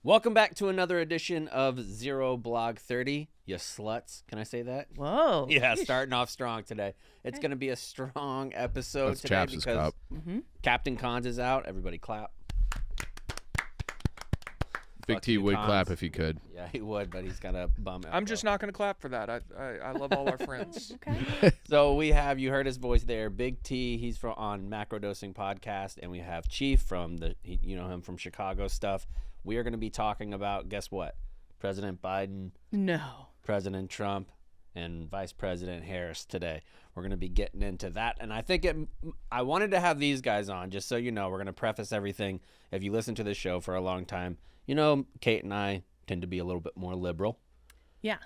Welcome back to another edition of Zero Blog 30. You sluts. Can I say that? Whoa. Yeah, starting off strong today. It's going to be a strong episode That's today Chaps' because cup. Captain Cons is out. Everybody clap. Big Fuck T you, would Cons. clap if he could. Yeah, he would, but he's got a bum. I'm just not going to clap for that. I love all our friends. Okay. So we have, you heard his voice there, Big T. He's on Macrodosing Podcast, and we have Chief from you know him from Chicago stuff. We are going to be talking about, guess what? President Biden, No. President Trump, and Vice President Harris today. We're going to be getting into that. And I think I wanted to have these guys on just so you know. We're going to preface everything. If you listen to this show for a long time, you know Kate and I tend to be a little bit more liberal. Yeah.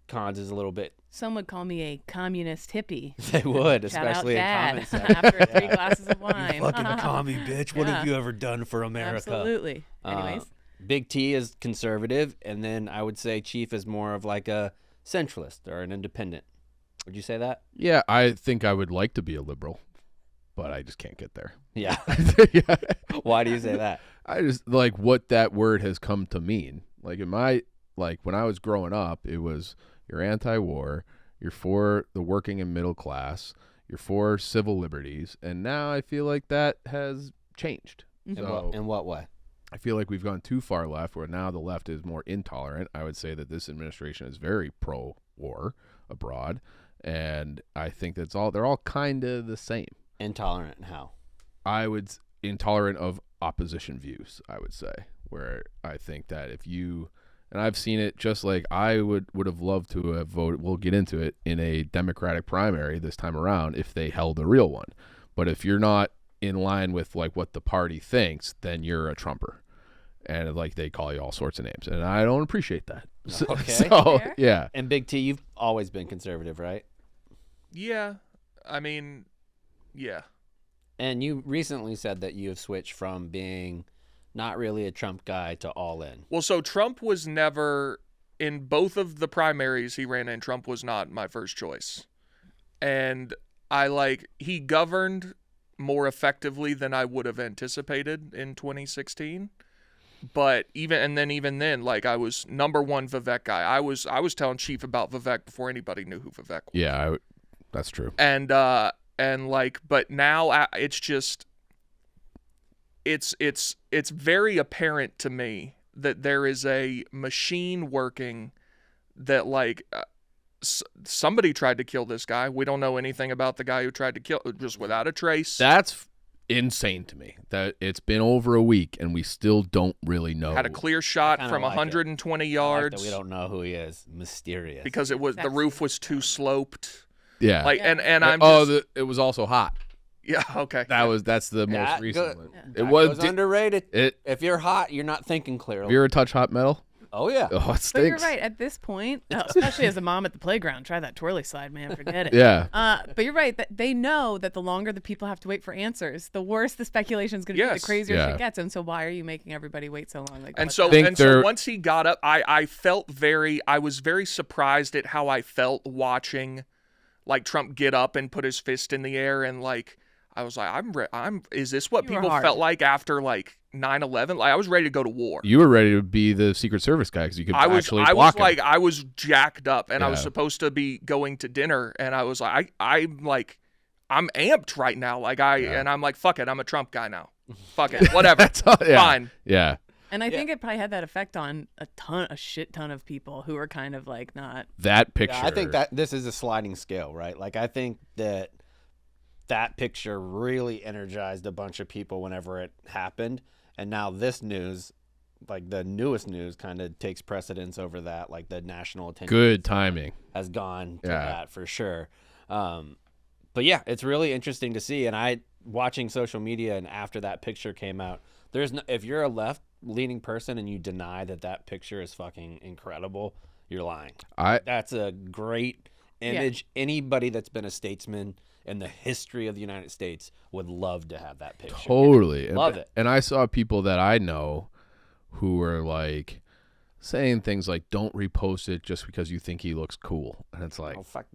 Cons is a little bit. Some would call me a communist hippie. They would, Shout especially in out comment Dad section. after 3 glasses of wine. You fucking commie bitch. What have Yeah. you ever done for America? Absolutely. Anyways. Big T is conservative, and then I would say Chief is more of like a centralist or an independent. Would you say that? Yeah, I think I would like to be a liberal, but I just can't get there. Yeah. Yeah. Why do you say that? I just like what that word has come to mean. Like when I was growing up, it was you're anti-war, you're for the working and middle class, you're for civil liberties, and now I feel like that has changed. In what way? I feel like we've gone too far left where now the left is more intolerant. I would say that this administration is very pro-war abroad, and I think they're all kind of the same. Intolerant and how? Intolerant of opposition views, I would say, where I think that and I've seen it just like I would have loved to have voted, we'll get into it, in a Democratic primary this time around if they held a real one. But if you're not in line with like what the party thinks, then you're a Trumper. And like they call you all sorts of names, and I don't appreciate that. Okay. So Fair. yeah. And Big T, you've always been conservative, right? Yeah. I mean, yeah. And you recently said that you have switched from being not really a Trump guy to all in. Well, so Trump was never, in both of the primaries he ran in, Trump was not my first choice. And he governed more effectively than I would have anticipated in 2016. But even then, like I was number one Vivek guy. I was telling Chief about Vivek before anybody knew who Vivek was. Yeah, that's true. And but now it's just, it's very apparent to me that there is a machine working that somebody tried to kill this guy. We don't know anything about the guy who tried to kill, just without a trace. That's insane to me that it's been over a week and we still don't really know. Had a clear shot Kinda from like it. 120 I like yards. that we don't know who he is. Mysterious. Because the roof was too sloped. Yeah. And I'm just, it was also hot. yeah, okay. That's the most That recent go- one. That It was goes underrated. it. If you're hot, you're not thinking clearly. Have you ever touched hot metal? Oh, yeah. Oh, it But stinks. you're right. At this point, especially as a mom at the playground, try that twirly slide, man. Forget it. Yeah. But you're right. That they know that the longer the people have to wait for answers, the worse the speculation is going to be, Yes. the crazier Yeah. shit gets. And so why are you making everybody wait so long? Like, And what's so, up? once he got up, I was very surprised at how I felt watching, like, Trump get up and put his fist in the air, and like I was like, is this what You were people hard. felt like after like 9/11? Like I was ready to go to war. You were ready to be the Secret Service guy because you could actually block him. I was jacked up, and I was Yeah. supposed to be going to dinner, and I was like, I'm amped right now, and I'm like, fuck it, I'm a Trump guy now. Fuck it, whatever, That's all, yeah. fine. Yeah. And I think it probably had that effect on a shit ton of people who were kind of like not. That picture. Yeah, I think that this is a sliding scale, right? Like, I think that picture really energized a bunch of people whenever it happened. And now this news, like the newest news, kind of takes precedence over that. Like the national attention good timing. has gone to Yeah. that for sure. But yeah, it's really interesting to see. And watching social media, and after that picture came out, if you're a left-leaning person and you deny that picture is fucking incredible, you're lying. That's a great image. Yeah. Anybody that's been a statesman in the history of the United States would love to have that picture. Totally. Love it. And I saw people that I know who were like saying things like, don't repost it just because you think he looks cool. And it's like, Oh, fuck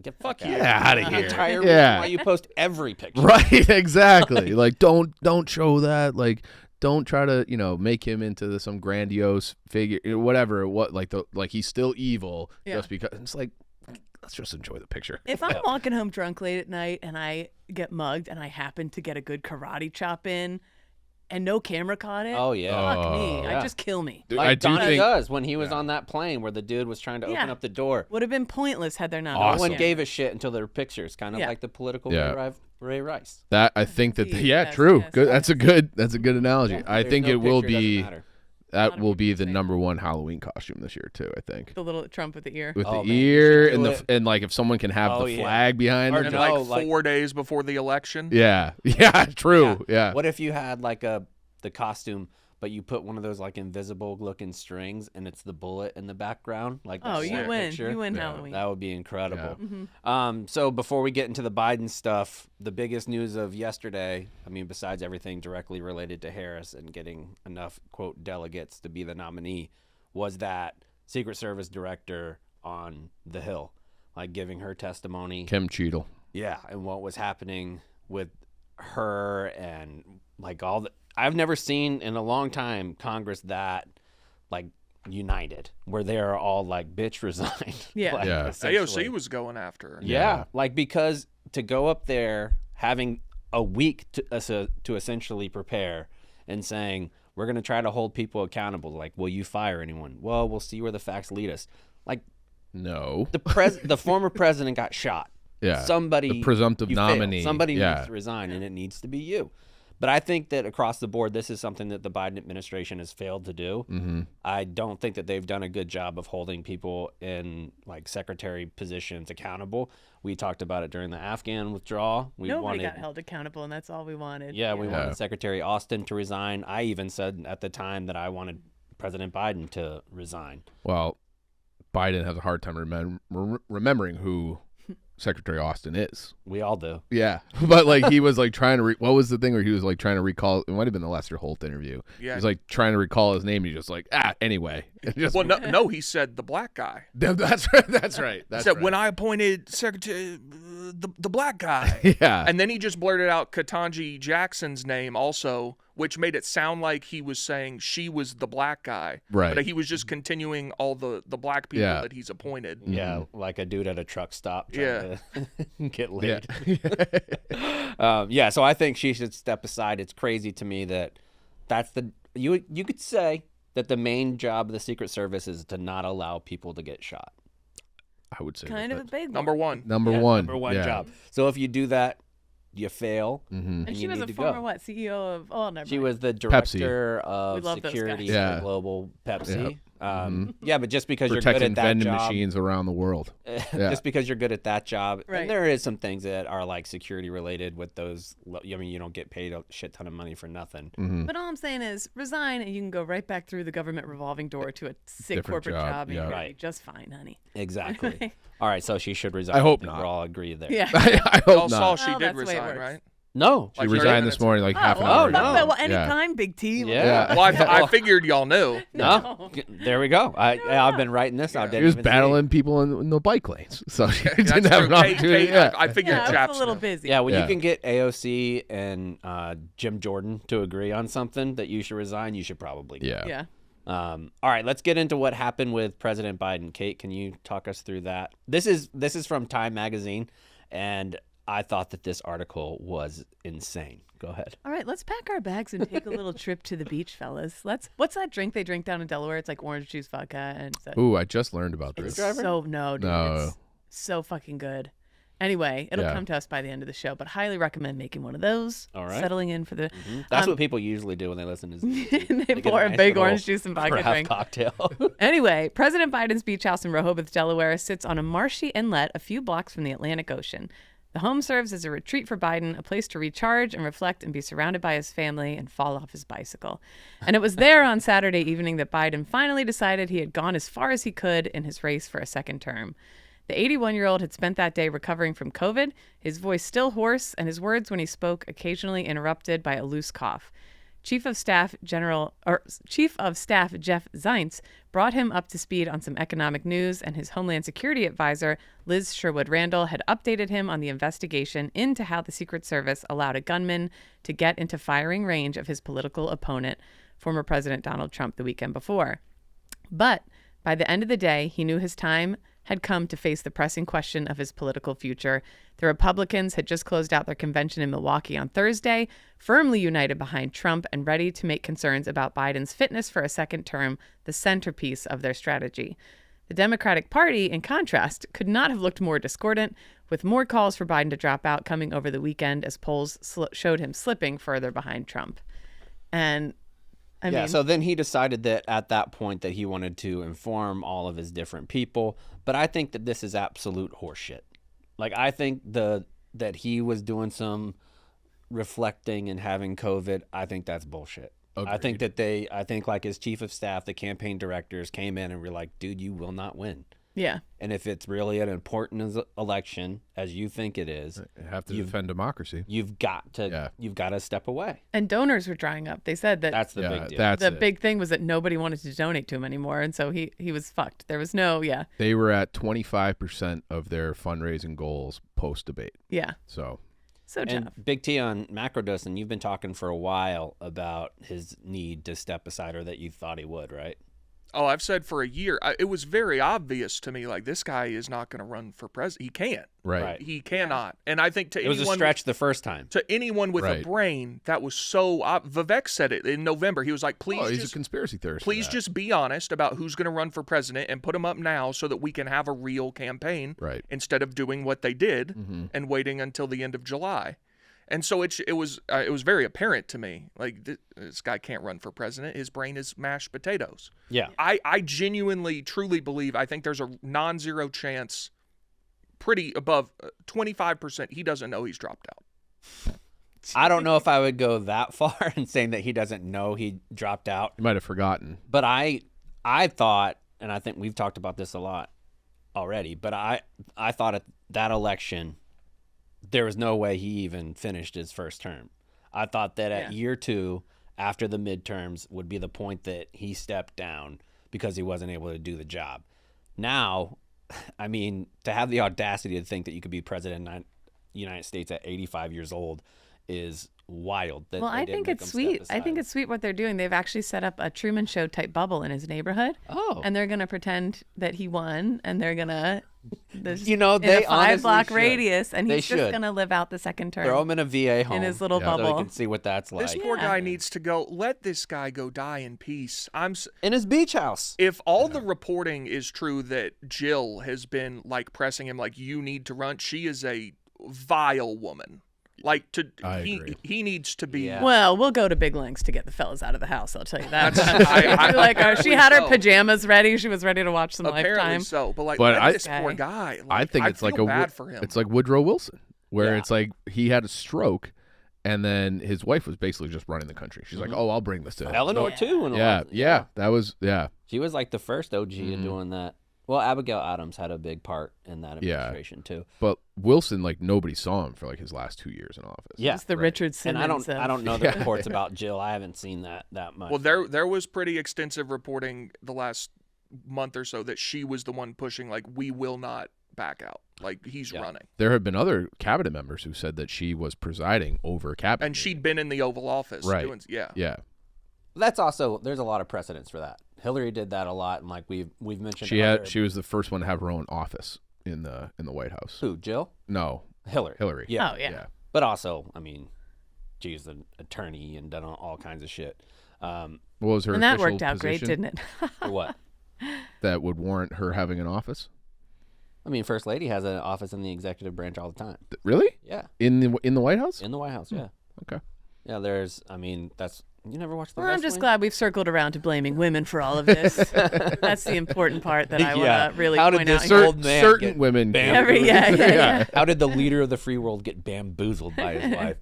you. yeah, out of The here. entire Yeah. reason why you post every picture. Right, exactly. Like, don't show that. Like, don't try to, make him into some grandiose figure, whatever. Like he's still evil just because. It's like, let's just enjoy the picture. If I'm walking home drunk late at night and I get mugged and I happen to get a good karate chop in and no camera caught it, Oh yeah. fuck me. yeah. Just kill me. Dude, Like I do Donnie think does when he was on that plane where the dude was trying to open up the door. Would have been pointless had there not No Awesome. one been. gave a shit until there were pictures, kind of like the political Ray Rice. that. I think that. Indeed, Yeah, yes, true. yes, Good. yes. That's a good analogy. I There's think no it will picture, doesn't be. matter. That will be the 100%. number one Halloween costume this year too. I think. The little Trump with the ear. With Oh, the man, you ear should and do the it. and like if someone can have Oh, the yeah. flag behind Or them. And no, like like- 4 days before the election. Yeah. True. Yeah. What if you had like the costume, but you put one of those like invisible looking strings, and it's the bullet in the background, like Oh, that you win. picture? You win Yeah. Halloween. That would be incredible. Mm-hmm. So before we get into the Biden stuff, the biggest news of yesterday, I mean, besides everything directly related to Harris and getting enough, quote, delegates to be the nominee, was that Secret Service director on the Hill, like giving her testimony. Kim Cheadle. Yeah, and what was happening with her and like all the... I've never seen in a long time Congress that like united, where they are all like, bitch, resign. Yeah. Like, Yeah. essentially. AOC was going after her. Yeah, like because to go up there having a week to essentially prepare and saying we're going to try to hold people accountable. Like, will you fire anyone? Well, we'll see where the facts lead us. Like No. the former president got shot. Yeah. Somebody, The presumptive you failed. nominee. Somebody Yeah. needs to resign, and it needs to be you. But I think that across the board, this is something that the Biden administration has failed to do. Mm-hmm. I don't think that they've done a good job of holding people in like secretary positions accountable. We talked about it during the Afghan withdrawal. We Nobody wanted, got held accountable, and that's all we wanted. yeah, we Yeah. wanted Secretary Austin to resign. I even said at the time that I wanted President Biden to resign. Well, Biden has a hard time remembering who Secretary Austin is. We all do. Yeah, but like he was like trying to. What was the thing where he was like trying to recall? It might have been the Lester Holt interview. Yeah. He was like trying to recall his name. And he just like anyway. Just, Well, no, he said the black guy. that's right. That's right. He That's said right. when I appointed secretary, the black guy. Yeah. And then he just blurted out Ketanji Jackson's name also, which made it sound like he was saying she was the black guy. Right. But he was just continuing all the black people Yeah. that he's appointed. Yeah, like a dude at a truck stop trying to get laid. Yeah. So I think she should step aside. It's crazy to me that that's you could say that the main job of the Secret Service is to not allow people to get shot. I would say Kind of a that's big Number one. one. number Yeah, one. Number one Yeah. job. So if you do that, you fail. Mm-hmm. And she you was need a to former go. what? CEO of? Oh, never She mind. was the director We of love those security guys. Yeah. for Global Pepsi. Mhm. Yeah, but just because you're Protecting good at that vending job, machines around the world. Yeah. just because you're good at that job, Right. and there is some things that are like security related with those. I mean, you don't get paid a shit ton of money for nothing. Mm-hmm. But all I'm saying is resign, and you can go right back through the government revolving door to a sick Different corporate job, job, and yeah. you're gonna Right. be just fine, honey. Exactly. All right, so she should resign. I hope think not. We're all agree there. Yeah. I Y'all hope saw not. she Well, did that's the way it resign, works. right? No. She Like 30 resigned minutes this morning, like half an well, hour Oh, ago. no. Well, Yeah. anytime, big T. Yeah. Well, I figured y'all knew. No. There we go. I've been writing this out. He was battling people in the bike lanes, so she That's didn't have an true. opportunity. Kate, Yeah. I figured Yeah, I Chaps was a little knew. busy. Yeah, when Yeah. you can get AOC and Jim Jordan to agree on something that you should resign, you should probably. Yeah. Yeah. All right, let's get into what happened with President Biden. Kate, can you talk us through that? This is from Time Magazine, and I thought that this article was insane. Go ahead. All right, let's pack our bags and take a little trip to the beach, fellas. What's that drink they drink down in Delaware? It's like orange juice vodka and Ooh, I just learned about this. Driver? so no, dude, No. it's so fucking good. Anyway, it'll Yeah. come to us by the end of the show, but highly recommend making one of those. All right. Settling in for the That's what people usually do when they listen to ZZ. they get pour a nice big little orange juice and vodka craft drink. cocktail. Anyway, President Biden's beach house in Rehoboth, Delaware, sits on a marshy inlet a few blocks from the Atlantic Ocean. The home serves as a retreat for Biden, a place to recharge and reflect and be surrounded by his family and fall off his bicycle. And it was there on Saturday evening that Biden finally decided he had gone as far as he could in his race for a second term. The 81-year-old had spent that day recovering from COVID, his voice still hoarse, and his words when he spoke occasionally interrupted by a loose cough. Chief of Staff Jeff Zients brought him up to speed on some economic news, and his Homeland Security advisor, Liz Sherwood Randall, had updated him on the investigation into how the Secret Service allowed a gunman to get into firing range of his political opponent, former President Donald Trump, the weekend before. But by the end of the day, he knew his time had come to face the pressing question of his political future. The Republicans had just closed out their convention in Milwaukee on Thursday, firmly united behind Trump and ready to make concerns about Biden's fitness for a second term the centerpiece of their strategy. The Democratic Party, in contrast, could not have looked more discordant, with more calls for Biden to drop out coming over the weekend as polls showed him slipping further behind Trump. And I mean, so then he decided that at that point that he wanted to inform all of his different people. But I think that this is absolute horseshit. Like, I think that he was doing some reflecting and having COVID. I think that's bullshit. Agreed. I think like his chief of staff, the campaign directors came in and were like, dude, you will not win. Yeah. And if it's really an important election, as you think it is, you have to defend democracy. You've got to step away. And donors were drying up. They said that that's the big deal. The big thing was that nobody wanted to donate to him anymore, and so he was fucked. There was no They were at 25% of their fundraising goals post debate. Yeah. So Jeff. And Big T on macrodosing, you've been talking for a while about his need to step aside, or that you thought he would, right? Oh, I've said for a year. It was very obvious to me, like, this guy is not going to run for president. He can't. Right. He cannot. And I think it was a stretch the first time. To anyone with a brain, that was so Vivek said it in November. He was like, please he's a conspiracy theorist. Please just be honest about who's going to run for president and put him up now so that we can have a real campaign instead of doing what they did and waiting until the end of July. And so it was very apparent to me, like, this guy can't run for president. His brain is mashed potatoes. Yeah. I genuinely, truly believe, I think there's a non-zero chance, pretty above 25%, he doesn't know he's dropped out. I don't know if I would go that far in saying that he doesn't know he dropped out. He might have forgotten. But I thought, and I think we've talked about this a lot already, but I thought at that election, there was no way he even finished his first term. I thought that at year 2, after the midterms, would be the point that he stepped down because he wasn't able to do the job. Now, I mean, to have the audacity to think that you could be president of the United States at 85 years old is wild. Well, I think it's sweet. I think it's sweet what they're doing. They've actually set up a Truman Show type bubble in his neighborhood. Oh. And they're going to pretend that he won, and they're going to, they in a 5-block radius, and he's just going to live out the second term. Throw him in a VA home. In his little bubble. So he can see what that's like. This poor guy needs to go. Let this guy go die in peace. In his beach house. If all the reporting is true that Jill has been, like, pressing him, like, you need to run, she is a vile woman. Like, he needs to be. Yeah. Well, we'll go to big lengths to get the fellas out of the house. I'll tell you that. She had her pajamas ready. She was ready to watch some Apparently Lifetime. So, but this poor guy. Like, I think it's feel bad for him. It's like Woodrow Wilson, where it's like he had a stroke, and then his wife was basically just running the country. She's like, "Oh, I'll bring this to Eleanor too." That was She was like the first OG in doing that. Well, Abigail Adams had a big part in that administration too. But Wilson, like, nobody saw him for like his last 2 years in office. Yeah, it's the Richard Simmons. And I don't know the reports about Jill. I haven't seen that much. Well, there was pretty extensive reporting the last month or so that she was the one pushing, like, we will not back out. Like, he's running. There have been other cabinet members who said that she was presiding over cabinet. And she'd been in the Oval Office. Right. Yeah. That's also, there's a lot of precedence for that. Hillary did that a lot, and like we've mentioned. She was the first one to have her own office in the White House. Who, Jill? No, Hillary. Yeah. Oh yeah. But also, I mean, she's an attorney and done all kinds of shit. What was her and that official worked out great, position didn't it? For what? That would warrant her having an office? I mean, First Lady has an office in the executive branch all the time. Really? Yeah. In the White House? In the White House, yeah. Okay. Yeah, that's. You never watched the Well, wrestling? I'm just glad we've circled around to blaming women for all of this. That's the important part that I want to really point out here. Old man certain get women. Yeah. How did the leader of the free world get bamboozled by his wife?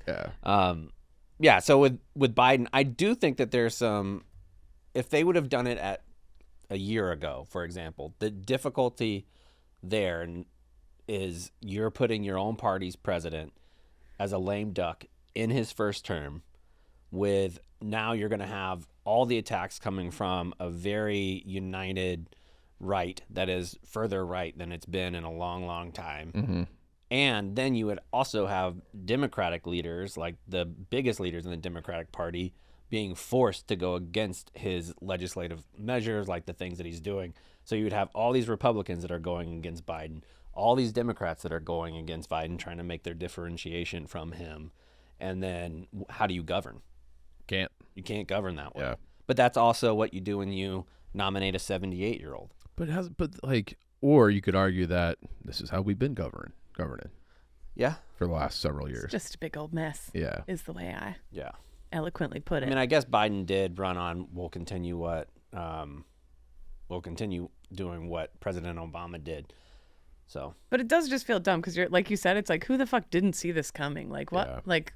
Yeah. So with Biden, I do think that there's some. If they would have done it at a year ago, for example, the difficulty there is you're putting your own party's president as a lame duck in his first term, with now you're going to have all the attacks coming from a very united right that is further right than it's been in a long, long time. Mm-hmm. And then you would also have Democratic leaders, like the biggest leaders in the Democratic Party, being forced to go against his legislative measures, like the things that he's doing. So you would have all these Republicans that are going against Biden, all these Democrats that are going against Biden, trying to make their differentiation from him. And then how do you govern? Can't. You can't govern that way. Yeah. But that's also what you do when you nominate a 78-year-old. Or you could argue that this is how we've been governing Yeah. for the last several years. It's just a big old mess. Yeah. Is the way I Yeah. eloquently put it. I mean, I guess Biden did run on, we'll continue doing what President Obama did. So, but it does just feel dumb because you're like you said, it's like, who the fuck didn't see this coming? Like what? Yeah. Like,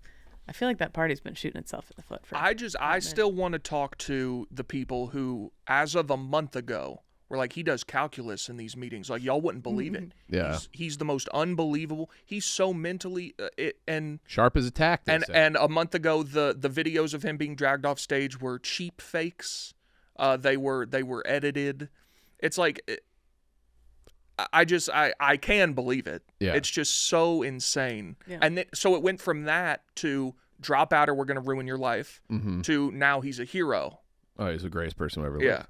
I feel like that party's been shooting itself in the foot for. I still want to talk to the people who, as of a month ago, were like, he does calculus in these meetings. Like, y'all wouldn't believe it. Yeah. He's the most unbelievable. He's so mentally and Sharp as a tack. and a month ago, the videos of him being dragged off stage were cheap fakes. They were edited. It's like, I can believe it. Yeah. It's just so insane. Yeah. And so it went from that to drop out or we're going to ruin your life Mm-hmm. to now he's a hero. Oh, he's the greatest person who ever Yeah. lived.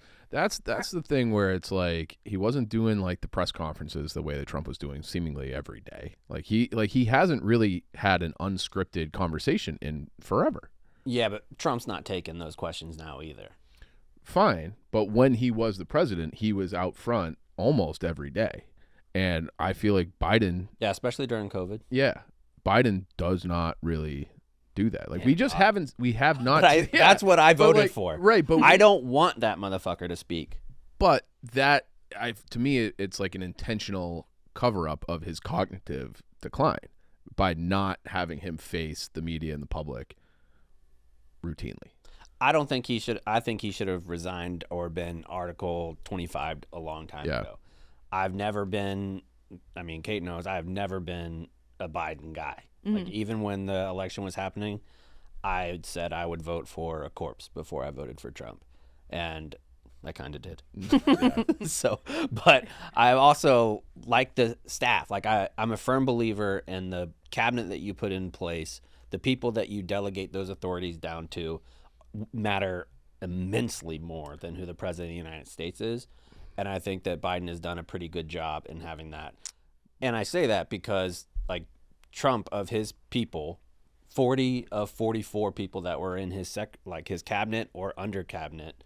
That's the thing where it's like he wasn't doing like the press conferences the way that Trump was doing seemingly every day. Like he hasn't really had an unscripted conversation in forever. yeah, but Trump's not taking those questions now either. Fine, but when he was the president, he was out front almost every day. And I feel like Biden, Yeah, especially during COVID. Biden does not really do that. Like Yeah, we just haven't, we have not. But that's what I but voted like- for. Right, but I don't want that motherfucker to speak. But that, to me, it's like an intentional cover up of his cognitive decline by not having him face the media and the public routinely. I don't think he should. I think he should have resigned or been Article 25 a long time Yeah. ago. I've never been. I mean, Kate knows I've never been a Biden guy. Like even when the election was happening, I said I would vote for a corpse before I voted for Trump, and I kind of did. So, but I also like the staff. Like I'm a firm believer in the cabinet that you put in place. The people that you delegate those authorities down to matter immensely more than who the president of the United States is. And I think that Biden has done a pretty good job in having that. And I say that because, like, Trump, of his people, 40 of 44 people that were in his his cabinet or under cabinet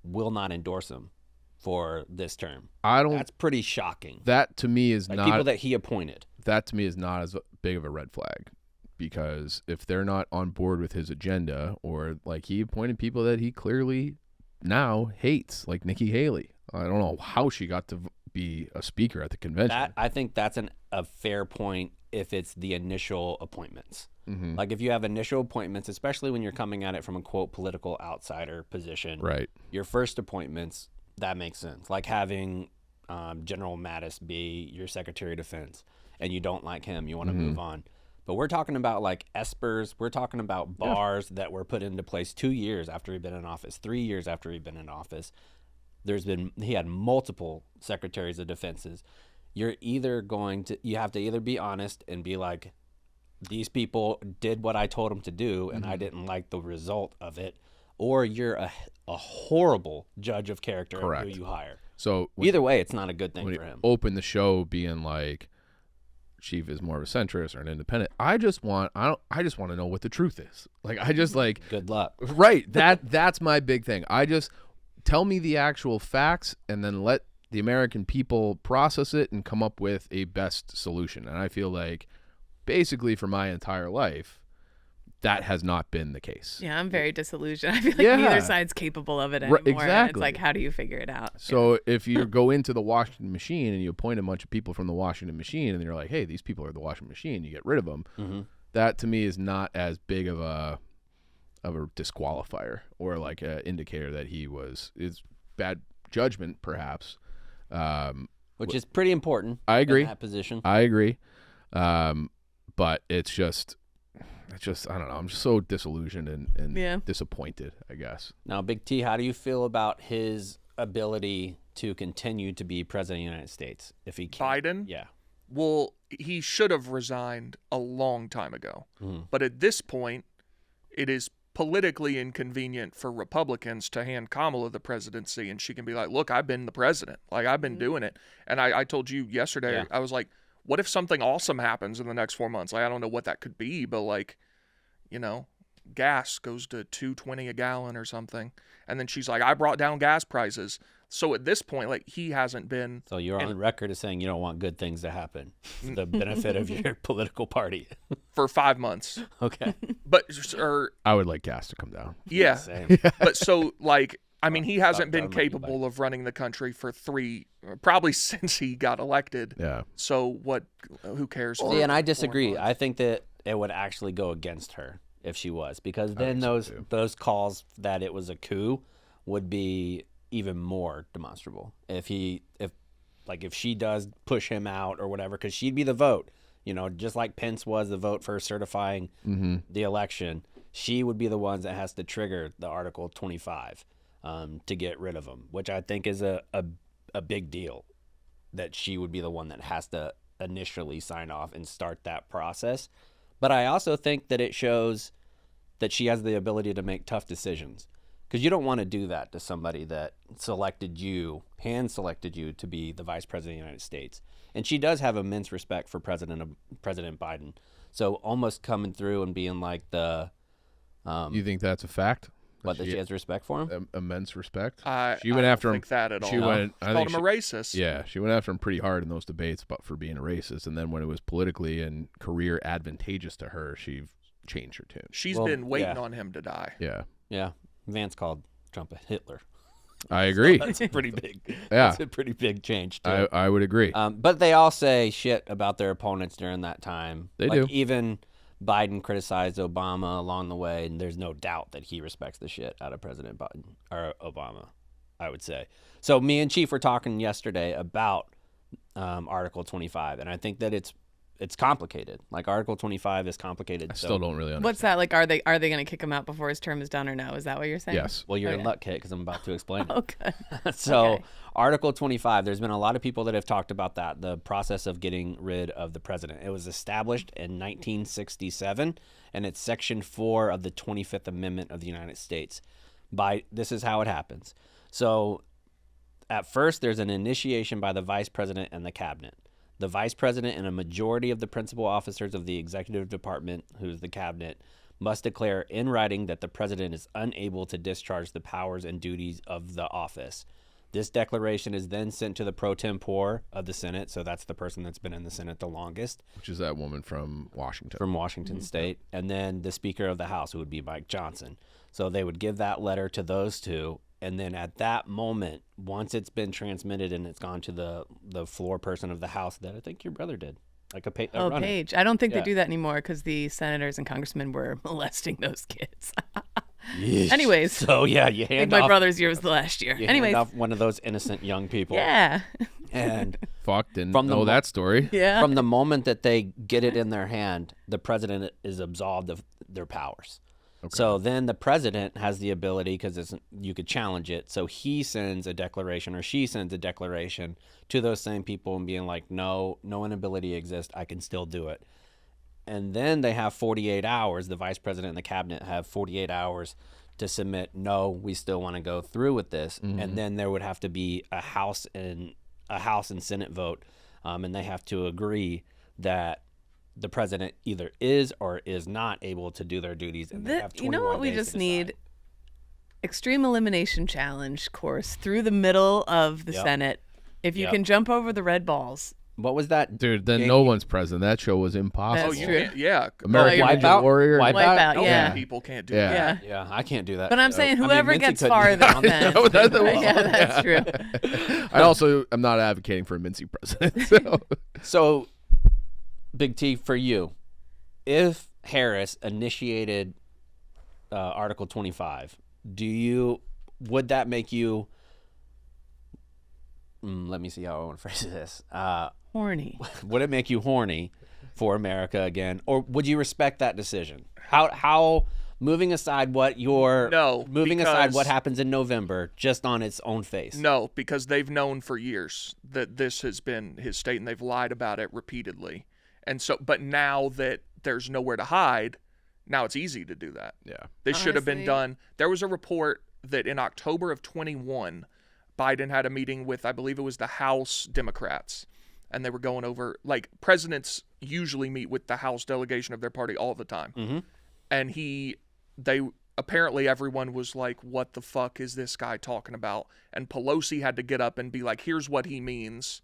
will not endorse him for this term. That's pretty shocking. That to me is like not people that he appointed. That to me is not as big of a red flag, because if they're not on board with his agenda, or like he appointed people that he clearly now hates, like Nikki Haley. I don't know how she got to be a speaker at the convention. I think that's a fair point if it's the initial appointments. Like if you have initial appointments, especially when you're coming at it from a quote political outsider position, Right. Your first appointments, that makes sense. Like having General Mattis be your Secretary of Defense, and you don't like him, you want to move on. But we're talking about like espers, we're talking about bars that were put into place 2 years after he'd been in office, 3 years after he'd been in office. He had multiple secretaries of defenses. You have to either be honest and be like, these people did what I told them to do and I didn't like the result of it, or you're a horrible judge of character of who you hire. So either way, it's not a good thing when for him. Open the show being like, Chief is more of a centrist or an independent. I just want to know what the truth is. Like I just like Good luck. Right. That's my big thing. I just tell me the actual facts and then let the American people process it and come up with a best solution. And I feel like basically for my entire life, that has not been the case. Yeah, I'm very disillusioned. I feel like neither side's capable of it anymore. And exactly. it's like, how do you figure it out? So if you go into the Washington machine and you appoint a bunch of people from the Washington machine and you're like, hey, these people are the Washington machine, you get rid of them. That to me is not as big of a disqualifier or like an indicator that is bad judgment, perhaps. Which is pretty important. I agree. In that position. I agree. But it's just it's just, I don't know. I'm just so disillusioned and disappointed, I guess. Now, Big T, how do you feel about his ability to continue to be president of the United States if he can? Biden? Yeah. Well, he should have resigned a long time ago. But at this point, it is politically inconvenient for Republicans to hand Kamala the presidency, and she can be like, look, I've been the president. Like, I've been doing it. And I told you yesterday, I was like, what if something awesome happens in the next 4 months? Like, I don't know what that could be, but like, you know, gas goes to $2.20 a gallon or something. And then she's like, I brought down gas prices. So at this point, like, he hasn't been. So you're on record as saying you don't want good things to happen for the benefit of your political party. For 5 months. Okay. But, I would like gas to come down. yeah. Same. But so, like, I mean, he hasn't been capable of running the country for probably since he got elected. Yeah. So who cares? See, and I disagree. I think that it would actually go against her if she was, because then those calls that it was a coup would be even more demonstrable if she does push him out or whatever, because she'd be the vote, you know, just like Pence was the vote for certifying the election. She would be the ones that has to trigger the Article 25 to get rid of him, which I think is a big deal, that she would be the one that has to initially sign off and start that process. But I also think that it shows that she has the ability to make tough decisions, because you don't want to do that to somebody that hand-selected you to be the vice president of the United States. And she does have immense respect for President Biden. So almost coming through and being like You think that's a fact? That she has respect for him? Immense respect. She went after him. I don't think that at all. She went. I called think him a racist. Yeah, she went after him pretty hard in those debates, but for being a racist. And then when it was politically and career advantageous to her, she changed her tune. She's been waiting on him to die. Yeah. Yeah. Vance called Trump a Hitler. I agree. That's a pretty big. Yeah. That's a pretty big change too. I would agree. But they all say shit about their opponents during that time. They do. Even Biden criticized Obama along the way, and there's no doubt that he respects the shit out of President Biden or Obama, I would say. So me and Chief were talking yesterday about Article 25, and I think that it's complicated. Like, Article 25 is complicated. I still don't really understand. What's that? Like, are they going to kick him out before his term is done or no? Is that what you're saying? Yes. Well, you're in luck, Kate, because I'm about to explain it. Okay. So Article 25, there's been a lot of people that have talked about that, the process of getting rid of the president. It was established in 1967, and it's Section 4 of the 25th Amendment of the United States. This is how it happens. So at first, there's an initiation by the vice president and the cabinet. The vice president and a majority of the principal officers of the executive department, who's the cabinet, must declare in writing that the president is unable to discharge the powers and duties of the office. This declaration is then sent to the pro tempore of the Senate, so that's the person that's been in the Senate the longest. Which is that woman from Washington. From Washington State. And then the Speaker of the House, who would be Mike Johnson. So they would give that letter to those two, and then at that moment, once it's been transmitted and it's gone to the floor person of the House, that I think your brother did. Like a runner. Paige. I don't think they do that anymore because the senators and congressmen were molesting those kids. Anyways. So, yeah, you hand my off. brother's year was the last year. You Anyways. hand off one of those innocent young people. Yeah. And Fuck, didn't know that story. Yeah. From the moment that they get it in their hand, the president is absolved of their powers. Okay. So then the president has the ability, because you could challenge it. So he sends a declaration, or she sends a declaration to those same people and being like, no inability exists. I can still do it. And then they have 48 hours. The vice president and the cabinet have 48 hours to submit, no, we still want to go through with this. Mm-hmm. And then there would have to be a House and Senate vote. And they have to agree that the president either is or is not able to do their duties. And they have 21 you know what we days just to need? decide. Extreme elimination challenge course through the middle of the Senate. If you can jump over the red balls. What was that? Dude, then no one's president. That show was impossible. That's true. Yeah. American Ninja Wipeout? Warrior. Wipeout, yeah. People can't do Yeah. that. Yeah, I can't do that. But I'm saying whoever Mincy gets couldn't farther do then. Yeah, that's true. I also am not advocating for a Mincy president. So, Big T, for you, if Harris initiated Article 25, would that make you, let me see how I want to phrase this. Horny. Would it make you horny for America again, or would you respect that decision? How moving aside what aside what happens in November, just on its own face? No, because they've known for years that this has been his state, and they've lied about it repeatedly. And so, but now that there's nowhere to hide, now it's easy to do that. Yeah. This should have been Honestly. done. There was a report that in October of 21, Biden had a meeting with, I believe it was the House Democrats, and they were going over, like, presidents usually meet with the House delegation of their party all the time. Mm-hmm. And they apparently everyone was like, what the fuck is this guy talking about? And Pelosi had to get up and be like, here's what he means.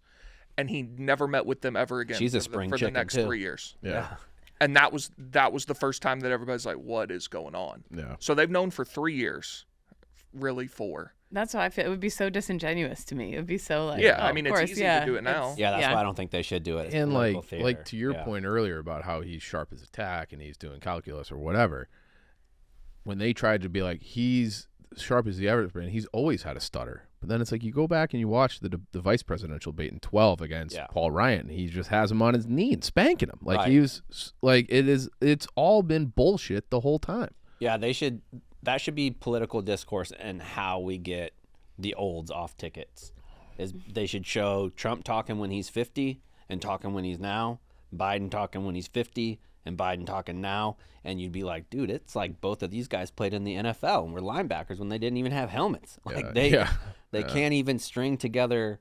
And he never met with them ever again She's a for spring the chicken, next too. 3 years. Yeah. And that was the first time that everybody's like, what is going on? Yeah. So they've known for 3 years, really 4. That's how I feel. It would be so disingenuous to me. It would be so like, Yeah, oh, I mean, of it's course, easy yeah, to do it now. it's- Yeah, that's why I don't think they should do it. It's And political like theater. to your Yeah. point earlier about how he's sharp as a tack and he's doing calculus or whatever, when they tried to be like he's sharp as the average man, he's always had a stutter. But then it's like you go back and you watch the vice presidential debate in 12 against Paul Ryan, and he just has him on his knee and spanking him like Right. he was like it's all been bullshit the whole time. Yeah, that should be political discourse and how we get the olds off tickets. Is they should show Trump talking when he's 50 and talking when he's now, Biden talking when he's 50 and Biden talking now, and you'd be like, dude, it's like both of these guys played in the NFL and were linebackers when they didn't even have helmets. Like they can't even string together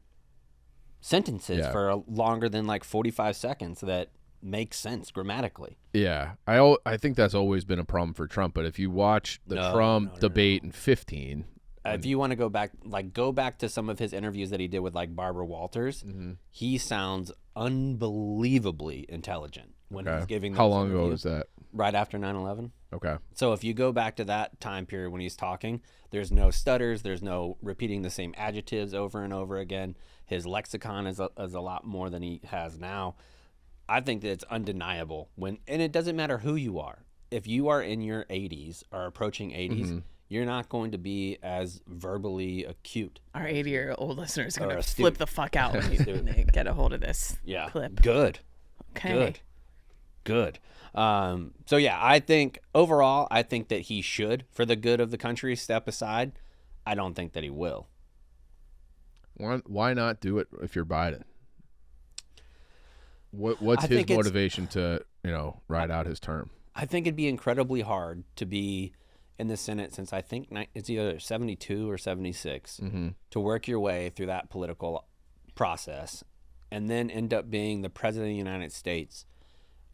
sentences for longer than like 45 seconds that make sense grammatically. Yeah, I think that's always been a problem for Trump. But if you watch the Trump debate in 15, if you want to go back to some of his interviews that he did with like Barbara Walters, he sounds unbelievably intelligent when he's giving. How those long ago interviews. was that? Right after 9/11. Okay. So if you go back to that time period when he's talking, there's no stutters, there's no repeating the same adjectives over and over again. His lexicon is a lot more than he has now. I think that it's undeniable and it doesn't matter who you are. If you are in your 80s or approaching 80s, you're not going to be as verbally acute. Our 80-year-old listeners are Or going to astute. flip the fuck out when they get a hold of this clip. Good. Okay. Good. So yeah, I think overall, I think that he should, for the good of the country, step aside. I don't think that he will. Why not do it if you're Biden? What's I his think it's- motivation to ride out his term? I think it'd be incredibly hard to be in the Senate since I think it's either 72 or 76 to work your way through that political process and then end up being the president of the United States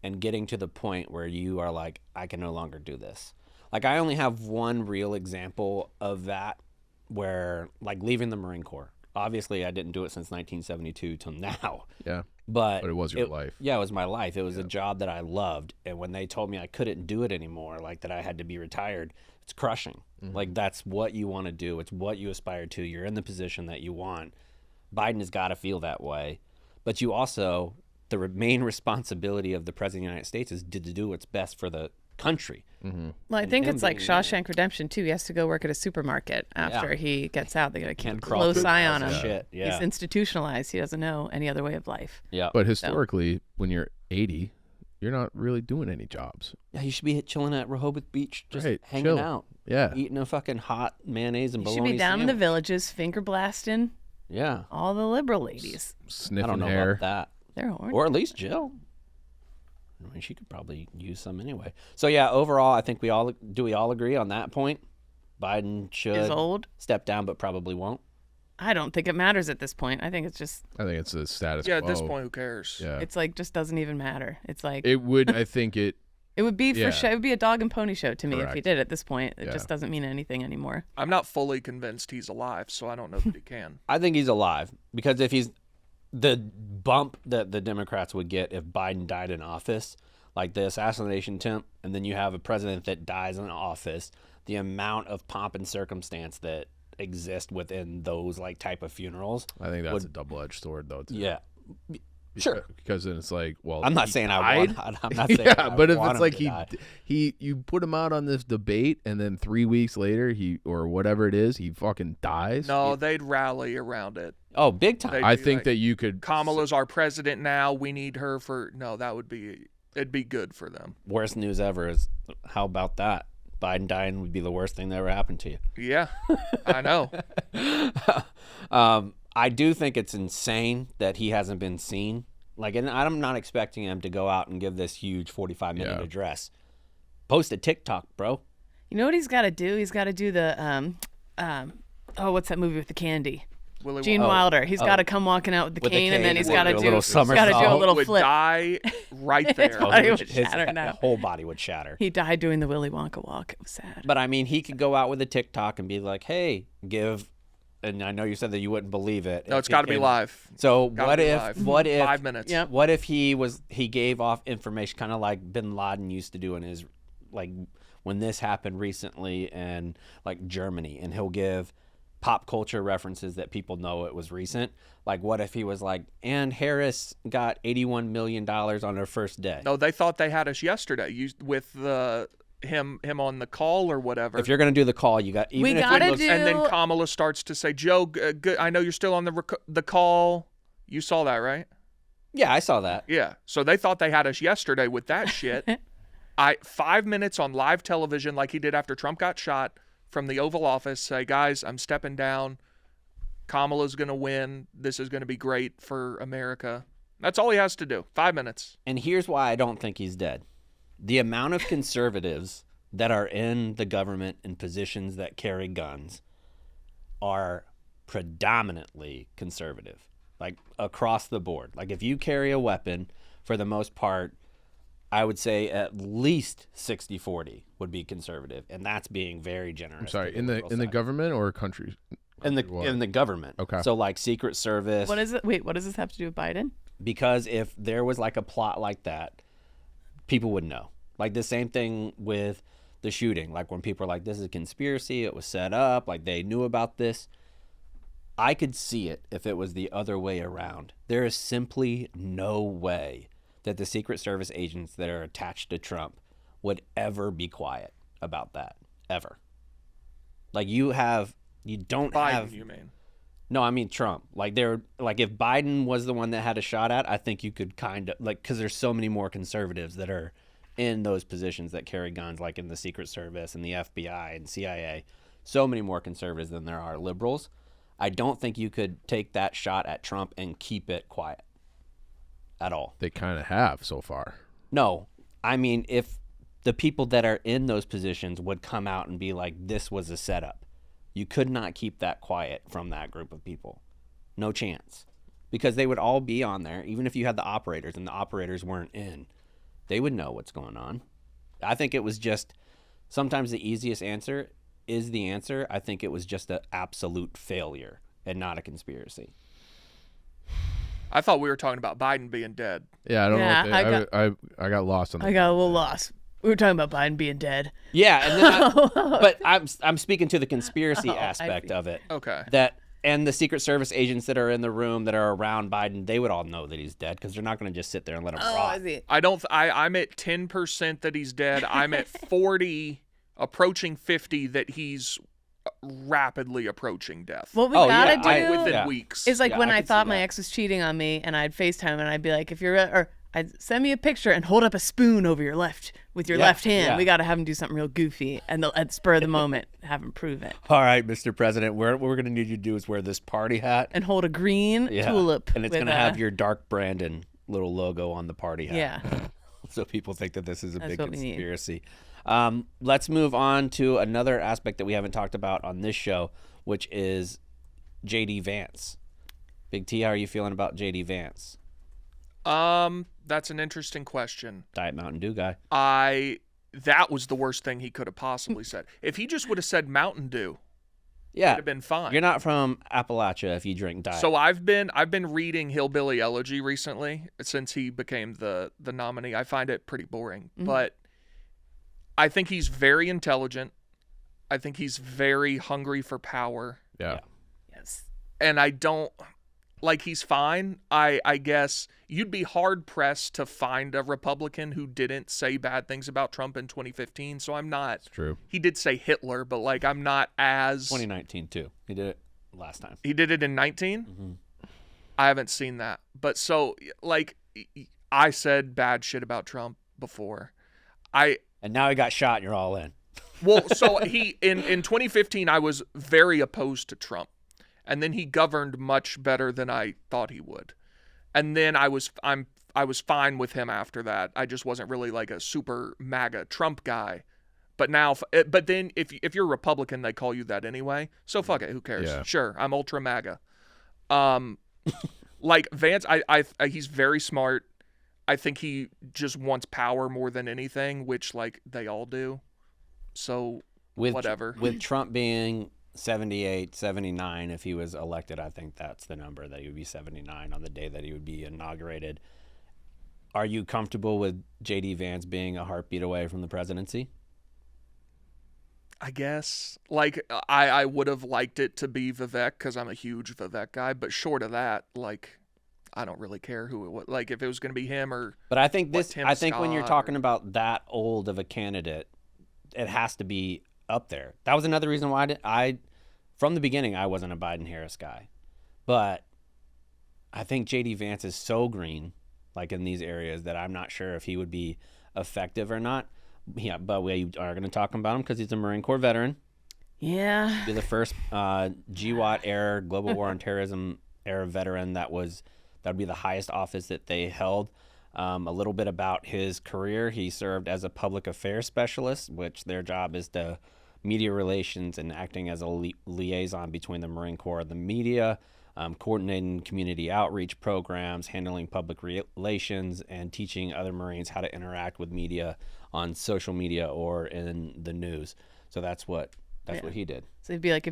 and getting to the point where you are like, I can no longer do this. Like, I only have one real example of that where, like, leaving the Marine Corps. Obviously, I didn't do it since 1972 till now. Yeah. But it was your life. Yeah, it was my life. It was a job that I loved. And when they told me I couldn't do it anymore, like that I had to be retired, it's crushing. Like, that's what you want to do. It's what you aspire to. You're in the position that you want. Biden has got to feel that way. But you also, the main responsibility of the president of the United States is to do what's best for the country. Well, I think him it's like being- Shawshank Redemption too. He has to go work at a supermarket after he gets out. They got to keep a Can't crawl close through eye piles on of him. shit. Yeah. He's institutionalized. He doesn't know any other way of life. Yeah. But historically, when you're 80, you're not really doing any jobs. Yeah, you should be chilling at Rehoboth Beach, just Right, hanging chill. out. Yeah. Eating a fucking hot mayonnaise and You bologna should be down in the sandwich. villages, finger blasting Yeah. all the liberal ladies. I Sniffing don't know hair. about that. They're horny. Or at least Jill. I mean, she could probably use some anyway. So yeah, overall, I think we all agree on that point? Biden should Is old. step down, but probably won't. I don't think it matters at this point. I think it's just, I think it's a status quo. Yeah, at this point, who cares? Yeah. it's like just doesn't even matter. It's like It would, I think it, it would be for yeah. show. It would be a dog and pony show to me if he Correct. did at this point. It Yeah. just doesn't mean anything anymore. I'm not fully convinced he's alive, so I don't know that he can. I think he's alive because if he's the bump that the Democrats would get if Biden died in office, like the assassination attempt, and then you have a president that dies in office, the amount of pomp and circumstance that exist within those like type of funerals. I think that's a double-edged sword, though, too. Yeah. Sure. Because then it's like, well, I'm not he saying died? I'm not saying I but if want it's him like to die. you put him out on this debate, and then 3 weeks later or whatever it is, he fucking dies. No, they'd rally around it. Oh, big time. They'd I be think like, that you could. Kamala's our president now. We need her for no. It'd be good for them. Worst news ever is how about that? Biden dying would be the worst thing that ever happened to you. Yeah, I know. I do think it's insane that he hasn't been seen. Like, and I'm not expecting him to go out and give this huge 45-minute address. Post a TikTok, bro. You know what he's got to do? He's got to do the what's that movie with the candy? Willy Gene Wonka Wilder. He's got to come walking out with the cane, and then he's got to do a little a little would flip. die right there. body would His shatter now. whole body would shatter. He died doing the Willy Wonka walk. It was sad. But I mean, he could go out with a TikTok and be like, "Hey, give." And I know you said that you wouldn't believe it. No, it's got to be live. So Gotta what be if? live. What if? 5 minutes. Yep. What if he gave off information, kind of like Bin Laden used to do in his, like, when this happened recently in like Germany, and he'll give pop culture references that people know it was recent. Like, what if he was like, and Harris got $81 million on her first day? No, they thought they had us yesterday. With him on the call or whatever. If you're gonna do the call, you got We gotta do- And then Kamala starts to say, "Joe, good. I know you're still on the call. You saw that, right?" Yeah, I saw that. Yeah. So they thought they had us yesterday with that shit. 5 minutes on live television, like he did after Trump got shot, from the Oval Office, say, "Guys, I'm stepping down. Kamala's gonna win. This is gonna be great for America." That's all he has to do. 5 minutes. And here's why I don't think he's dead. The amount of conservatives that are in the government in positions that carry guns are predominantly conservative, like across the board. Like, if you carry a weapon, for the most part, I would say at least 60-40 would be conservative, and that's being very generous. I'm sorry, to in the side. government or countries? in the government. Okay. So like Secret Service. What is it? Wait, what does this have to do with Biden? Because if there was like a plot like that, people would know. Like the same thing with the shooting. Like when people are like, this is a conspiracy, it was set up, like they knew about this. I could see it if it was the other way around. There is simply no way that the Secret Service agents that are attached to Trump would ever be quiet about that. Ever. Like you don't Biden, have. you mean? No, I mean Trump. Like if Biden was the one that had a shot at, I think you could kind of like, because there's so many more conservatives that are in those positions that carry guns, like in the Secret Service and the FBI and CIA. So many more conservatives than there are liberals. I don't think you could take that shot at Trump and keep it quiet at all. They kind of have so far. No, I mean, if the people that are in those positions would come out and be like, this was a setup, you could not keep that quiet from that group of people. No chance. Because they would all be on there, even if you had the operators and the operators weren't in. They would know what's going on. I think it was just, sometimes the easiest answer is the answer. I think it was just an absolute failure and not a conspiracy. I thought we were talking about Biden being dead. Yeah, I don't Yeah, know. I got lost on that. I got a little lost. We were talking about Biden being dead. Yeah, and then but I'm speaking to the conspiracy Oh, I aspect see. of it. Okay. That and the Secret Service agents that are in the room that are around Biden, they would all know that he's dead because they're not going to just sit there and let him rot. see. I'm at 10% that he's dead. I'm at 40, approaching 50 that he's rapidly approaching death. What we Oh, gotta yeah, I- do Within Yeah. weeks. is like Yeah, when I I could thought see my that. ex was cheating on me, and I'd FaceTime him, and I'd be like, if you're, or I'd send me a picture and hold up a spoon over your left with your Yeah, left hand. yeah. We got to have him do something real goofy, and at spur of the moment, have him prove it, All right, Mr. President, what we're going to need you to do is wear this party hat. and hold a green tulip, and it's with going to a- have your Dark Brandon little logo on the party hat. yeah. So people think that this is a That's big what we need. conspiracy. Let's move on to another aspect that we haven't talked about on this show, which is JD Vance. Big T, how are you feeling about JD Vance? That's an interesting question. Diet Mountain Dew guy. That was the worst thing he could have possibly said. If he just would have said Mountain Dew, Yeah, it'd have been fine. you're not from Appalachia if you drink diet. So I've been reading Hillbilly Elegy recently since he became the nominee. I find it pretty boring, but I think he's very intelligent. I think he's very hungry for power, Yeah. Yes. and I don't. like he's fine. I guess you'd be hard pressed to find a Republican who didn't say bad things about Trump in 2015. So I'm not. It's true. He did say Hitler, but like I'm not as. 2019 too. He did it last time. He did it in 19. Mm-hmm. I haven't seen that, but so like I said bad shit about Trump before. And now he got shot, and you're all in. Well, so he in 2015 I was very opposed to Trump. And then he governed much better than I thought he would. And then I was fine with him after that. I just wasn't really like a super MAGA Trump guy. But now, but then if you're a Republican, they call you that anyway. So fuck it, who cares? Yeah. Sure, I'm ultra MAGA. Like Vance, I he's very smart. I think he just wants power more than anything, which like they all do. So whatever. With Trump being 78, 79, if he was elected, I think that's the number, that he would be 79 on the day that he would be inaugurated. Are you comfortable with J.D. Vance being a heartbeat away from the presidency? I guess. Like, I would have liked it to be Vivek because I'm a huge Vivek guy, but short of that, like, I don't really care who it was. Like, if it was going to be him or. But I think Tim when you're Scott talking about that old of a candidate, it has to be up there. That was another reason why from the beginning, I wasn't a Biden-Harris guy. But I think J.D. Vance is so green, like in these areas, that I'm not sure if he would be effective or not. Yeah, but we are going to talk about him because he's a Marine Corps veteran. Yeah. He's the first GWAT era, Global War on Terrorism era veteran that would be the highest office that they held. A little bit about his career. He served as a public affairs specialist, which their job is to media relations and acting as a liaison between the Marine Corps and the media, coordinating community outreach programs, handling public relations, and teaching other Marines how to interact with media on social media or in the news. So that's what he did. So it'd be like,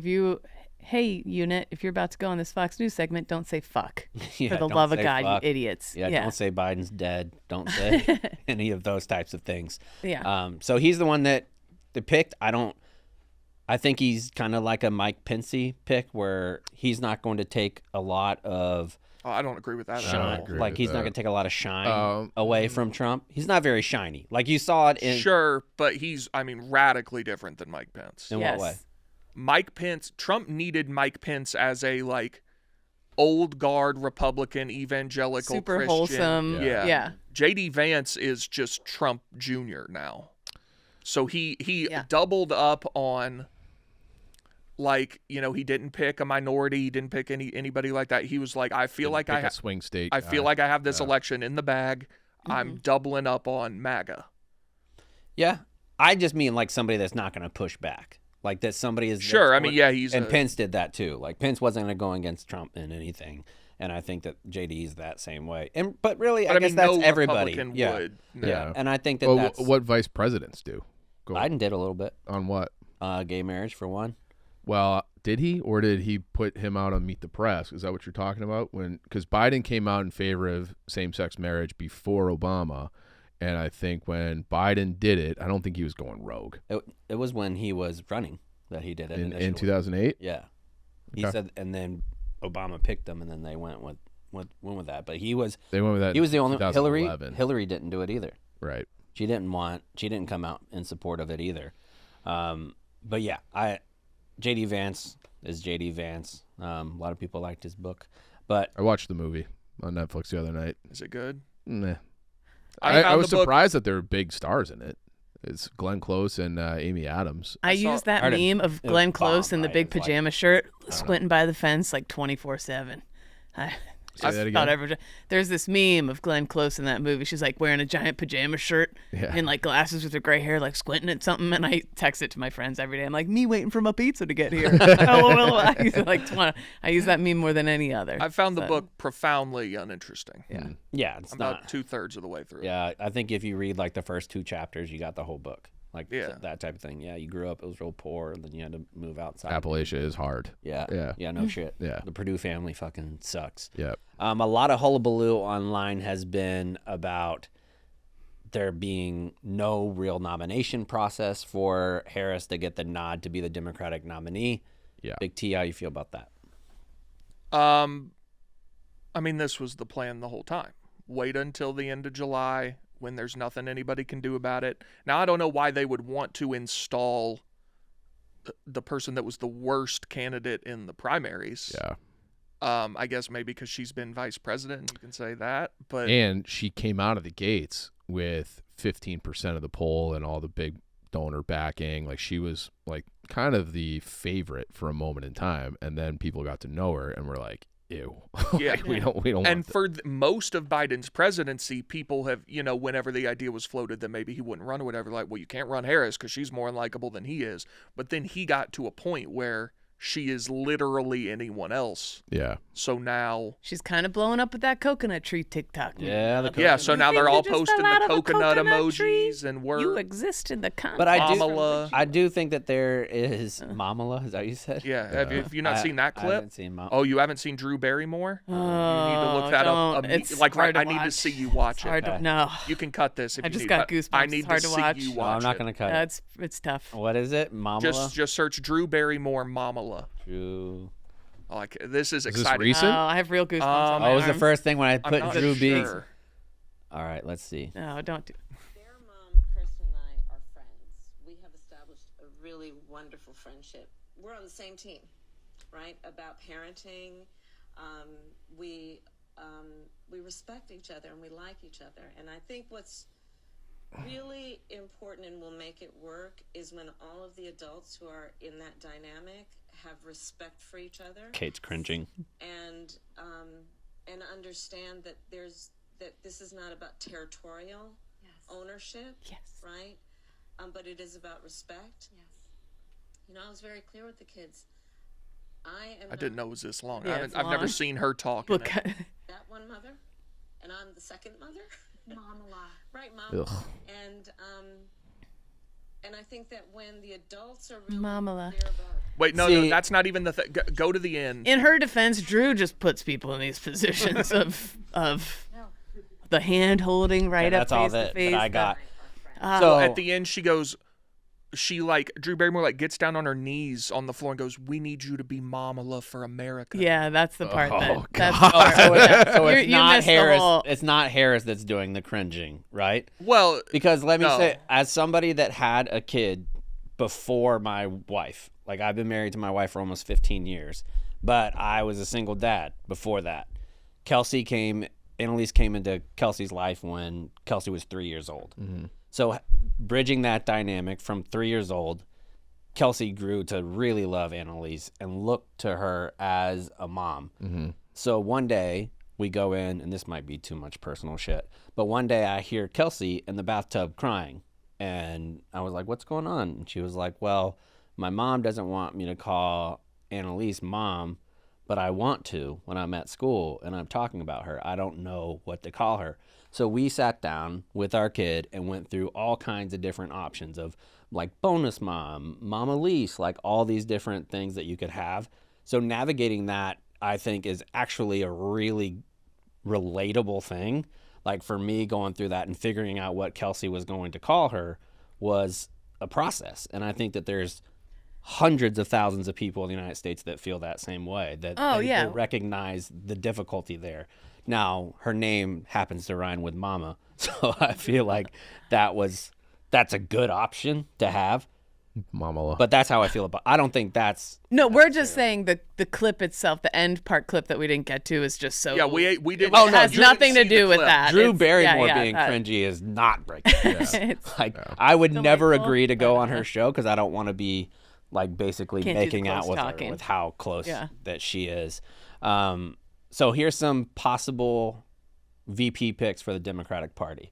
hey, unit, if you're about to go on this Fox News segment, don't say fuck. Yeah, For the don't love of say God, fuck. you idiots. Yeah, don't say Biden's dead. Don't say any of those types of things. Yeah. So he's the one that they picked. I think he's kind of like a Mike Pence pick, where he's not going to take a lot of I don't agree with that at shine. all. Like he's not going to take a lot of shine away from Trump. He's not very shiny. Like you saw it in. Sure, but he's, radically different than Mike Pence. In what way? Mike Pence, Trump needed Mike Pence as a, like, old guard Republican evangelical Super Christian. wholesome. Yeah. J.D. Vance is just Trump Jr. now. So he doubled up on, like, he didn't pick a minority. He didn't pick anybody like that. He was like, I feel like I have a swing state. I feel like I have this election in the bag. I'm doubling up on MAGA. Yeah. I just mean like somebody that's not going to push back. Like that somebody is. Sure. Pence did that too. Like Pence wasn't going to go against Trump in anything. And I think that JD is that same way. But really, I guess that's no everybody. Republican would. No. Yeah. And I think that's. What vice presidents do? Biden did a little bit. On what? Gay marriage for one. Well, did he, or did he put him out on Meet the Press? Is that what you're talking about? Because Biden came out in favor of same-sex marriage before Obama, and I think when Biden did it, I don't think he was going rogue. It was when he was running that he did it in 2008. Yeah, he said, and then Obama picked him, and then they went with that. But he was they went with that. He was the only. 2011. Hillary didn't do it either. Right. She didn't come out in support of it either. But yeah, J.D. Vance is J.D. Vance. A lot of people liked his book, but I watched the movie on Netflix the other night. Is it good? Nah. I I was surprised that there were big stars in it. It's Glenn Close and Amy Adams. I used that meme of Glenn Close in the big pajama shirt, squinting by the fence like 24/7. Say that again. There's this meme of Glenn Close in that movie. She's like wearing a giant pajama shirt and like glasses with her gray hair, like squinting at something. And I text it to my friends every day. I'm like, me waiting for my pizza to get here. I use that meme more than any other. I found the book profoundly uninteresting. Yeah, it's I'm not about 2/3 of the way through. Yeah, I think if you read like the first 2 chapters, you got the whole book. Like that type of thing. Yeah, you grew up, it was real poor, and then you had to move outside. Appalachia is hard. Yeah, no shit. Yeah. The Purdue family fucking sucks. Yeah. A lot of hullabaloo online has been about there being no real nomination process for Harris to get the nod to be the Democratic nominee. Yeah. Big T, how you feel about that? I mean, this was the plan the whole time. Wait until the end of July when there's nothing anybody can do about it. Now, I don't know why they would want to install the person that was the worst candidate in the primaries. Yeah. I guess maybe because she's been vice president, you can say that. But And she came out of the gates with 15% of the poll and all the big donor backing. Like, she was like kind of the favorite for a moment in time, and then people got to know her and were like, ew. Yeah. Like, we don't and want for most of Biden's presidency, people have, whenever the idea was floated that maybe he wouldn't run or whatever, like, well, you can't run Harris because she's more unlikable than he is. But then he got to a point where she is literally anyone else. Yeah. So now, She's kind of blowing up with that coconut tree TikTok. Yeah, the yeah. So You now think they're you all just posting fell out the of a coconut coconut tree? emojis, and we're You exist in the context. But I do, Mamala. I do think that there is Mamala. Is that what you said? yeah. Have you not seen that I clip? haven't seen Mamala. Oh, you haven't seen Drew Barrymore? Oh, You need to look that up. It's Like, hard to I need to watch. see you watch It's it. hard to, Okay. no. You can cut this if I you just need, got but goosebumps. I It's need hard to to see watch. you No, watch I'm not it. gonna cut it. It's tough. What is it? Mamala. Just search Drew Barrymore Mamala. Drew. Like, this is Is this exciting. recent? Oh, I have real goosebumps. on Um, my Oh, it was the arms. first thing when I I'm put not Drew B. sure. All right, let's see. No, don't do. Their mom, Kirsten, and I are friends. We have established a really wonderful friendship. We're on the same team, right? About parenting. We respect each other and we like each other. And I think what's really important and will make it work is when all of the adults who are in that dynamic have respect for each other Kate's cringing. and understand that this is not about territorial ownership, Yes. right? But it is about respect. Yes. I was very clear with the kids. I didn't know it was this long. Yeah, it's I've never long. seen her talk. in Look, it. that one mother, and I'm the second mother. Mamala. Right, Mom. Ugh. And I think that when the adults are really Mamala. clear about Wait, no, See- that's not even the thing. Go to the end. in her defense, Drew just puts people in these positions of the hand holding right Yeah, up that's all face to that face. I got. Ah. So At the end, Drew Barrymore gets down on her knees on the floor and goes, "We need you to be Mamala for America." Yeah, that's the part Oh, that. That's God. the part so that- so You're- it's you not missed the Harris. whole- It's not Harris that's doing the cringing, right? Well, Because let me No. say, as somebody that had a kid before my wife, like I've been married to my wife for almost 15 years, but I was a single dad before that. Annalise came into Kelsey's life when Kelsey was 3 years old. So bridging that dynamic from 3 years old, Kelsey grew to really love Annalise and look to her as a mom. So one day we go in, and this might be too much personal shit, but one day I hear Kelsey in the bathtub crying. And I was like, what's going on? And she was like, well, my mom doesn't want me to call Annalise mom, but I want to when I'm at school and I'm talking about her. I don't know what to call her. So we sat down with our kid and went through all kinds of different options of like bonus mom, mama lease, like all these different things that you could have. So navigating that, I think, is actually a really relatable thing. Like for me, going through that and figuring out what Kelsey was going to call her was a process. And I think that there's hundreds of thousands of people in the United States that feel that same way, that they recognize the difficulty there. Now, her name happens to rhyme with mama, so I feel like that's a good option to have. Mamala. But that's how I feel about. I don't think that's. No, we're just saying the clip itself, the end part clip that we didn't get to, is just so. yeah, we didn't. Oh, It no, has Drew nothing to didn't see do the with clip. that. Drew It's- Barrymore yeah, being that- cringy is not breaking. It's- Like I would never Delightful, agree to go but, on her show because I don't want to be like basically Can't do the making out close with talking. her with how close Yeah. that she is. So here's some possible VP picks for the Democratic Party.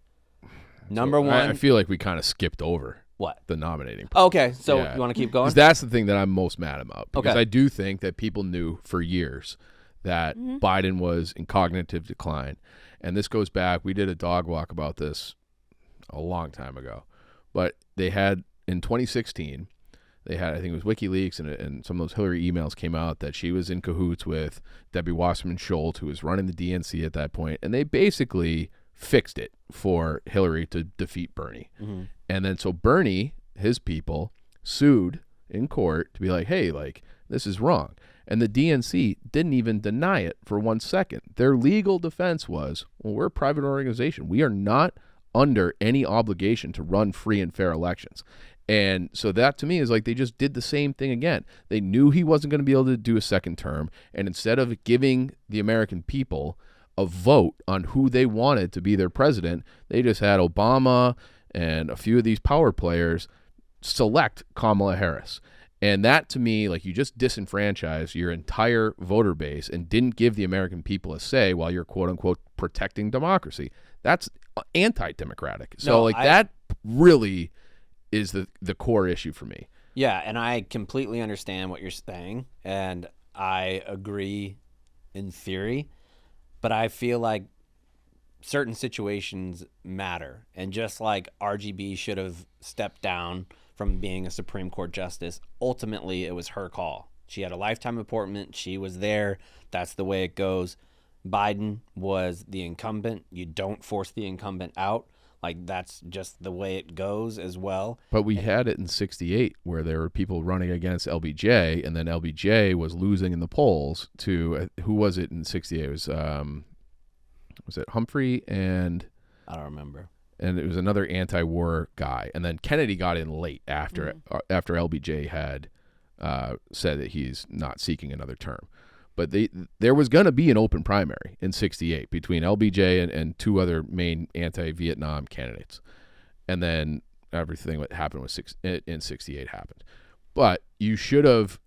Number one, I feel like we kind of skipped over what? the nominating. Okay, so Yeah. you want to keep going? 'Cause that's the thing that I'm most mad about. Because Okay. I do think that people knew for years that Biden was in cognitive decline. And this goes back, we did a dog walk about this a long time ago. But they had, in 2016, they had, I think it was WikiLeaks, and some of those Hillary emails came out that she was in cahoots with Debbie Wasserman Schultz, who was running the DNC at that point. And they basically fixed it for Hillary to defeat Bernie. And then so Bernie, his people, sued in court to be like, hey, like, this is wrong. And the DNC didn't even deny it for 1 second. Their legal defense was, well, we're a private organization. We are not under any obligation to run free and fair elections. And so that to me is like they just did the same thing again. They knew he wasn't going to be able to do a second term. And instead of giving the American people a vote on who they wanted to be their president, they just had Obama and a few of these power players select Kamala Harris. And that to me, like, you just disenfranchised your entire voter base and didn't give the American people a say while you're quote unquote protecting democracy. That's anti-democratic. So that really is the core issue for me. Yeah, and I completely understand what you're saying, and I agree in theory, but I feel like certain situations matter. And just like RGB should have stepped down from being a Supreme Court justice, ultimately it was her call. She had a lifetime appointment. She was there. That's the way it goes. Biden was the incumbent. You don't force the incumbent out. Like, that's just the way it goes as well. But we had it in 68 where there were people running against LBJ, and then LBJ was losing in the polls to, who was it in 68? It was it Humphrey and... I don't remember. And it was another anti-war guy. And then Kennedy got in late after LBJ had said that he's not seeking another term. But there was going to be an open primary in 68 between LBJ and two other main anti-Vietnam candidates. And then everything that happened in 68 happened. But you should have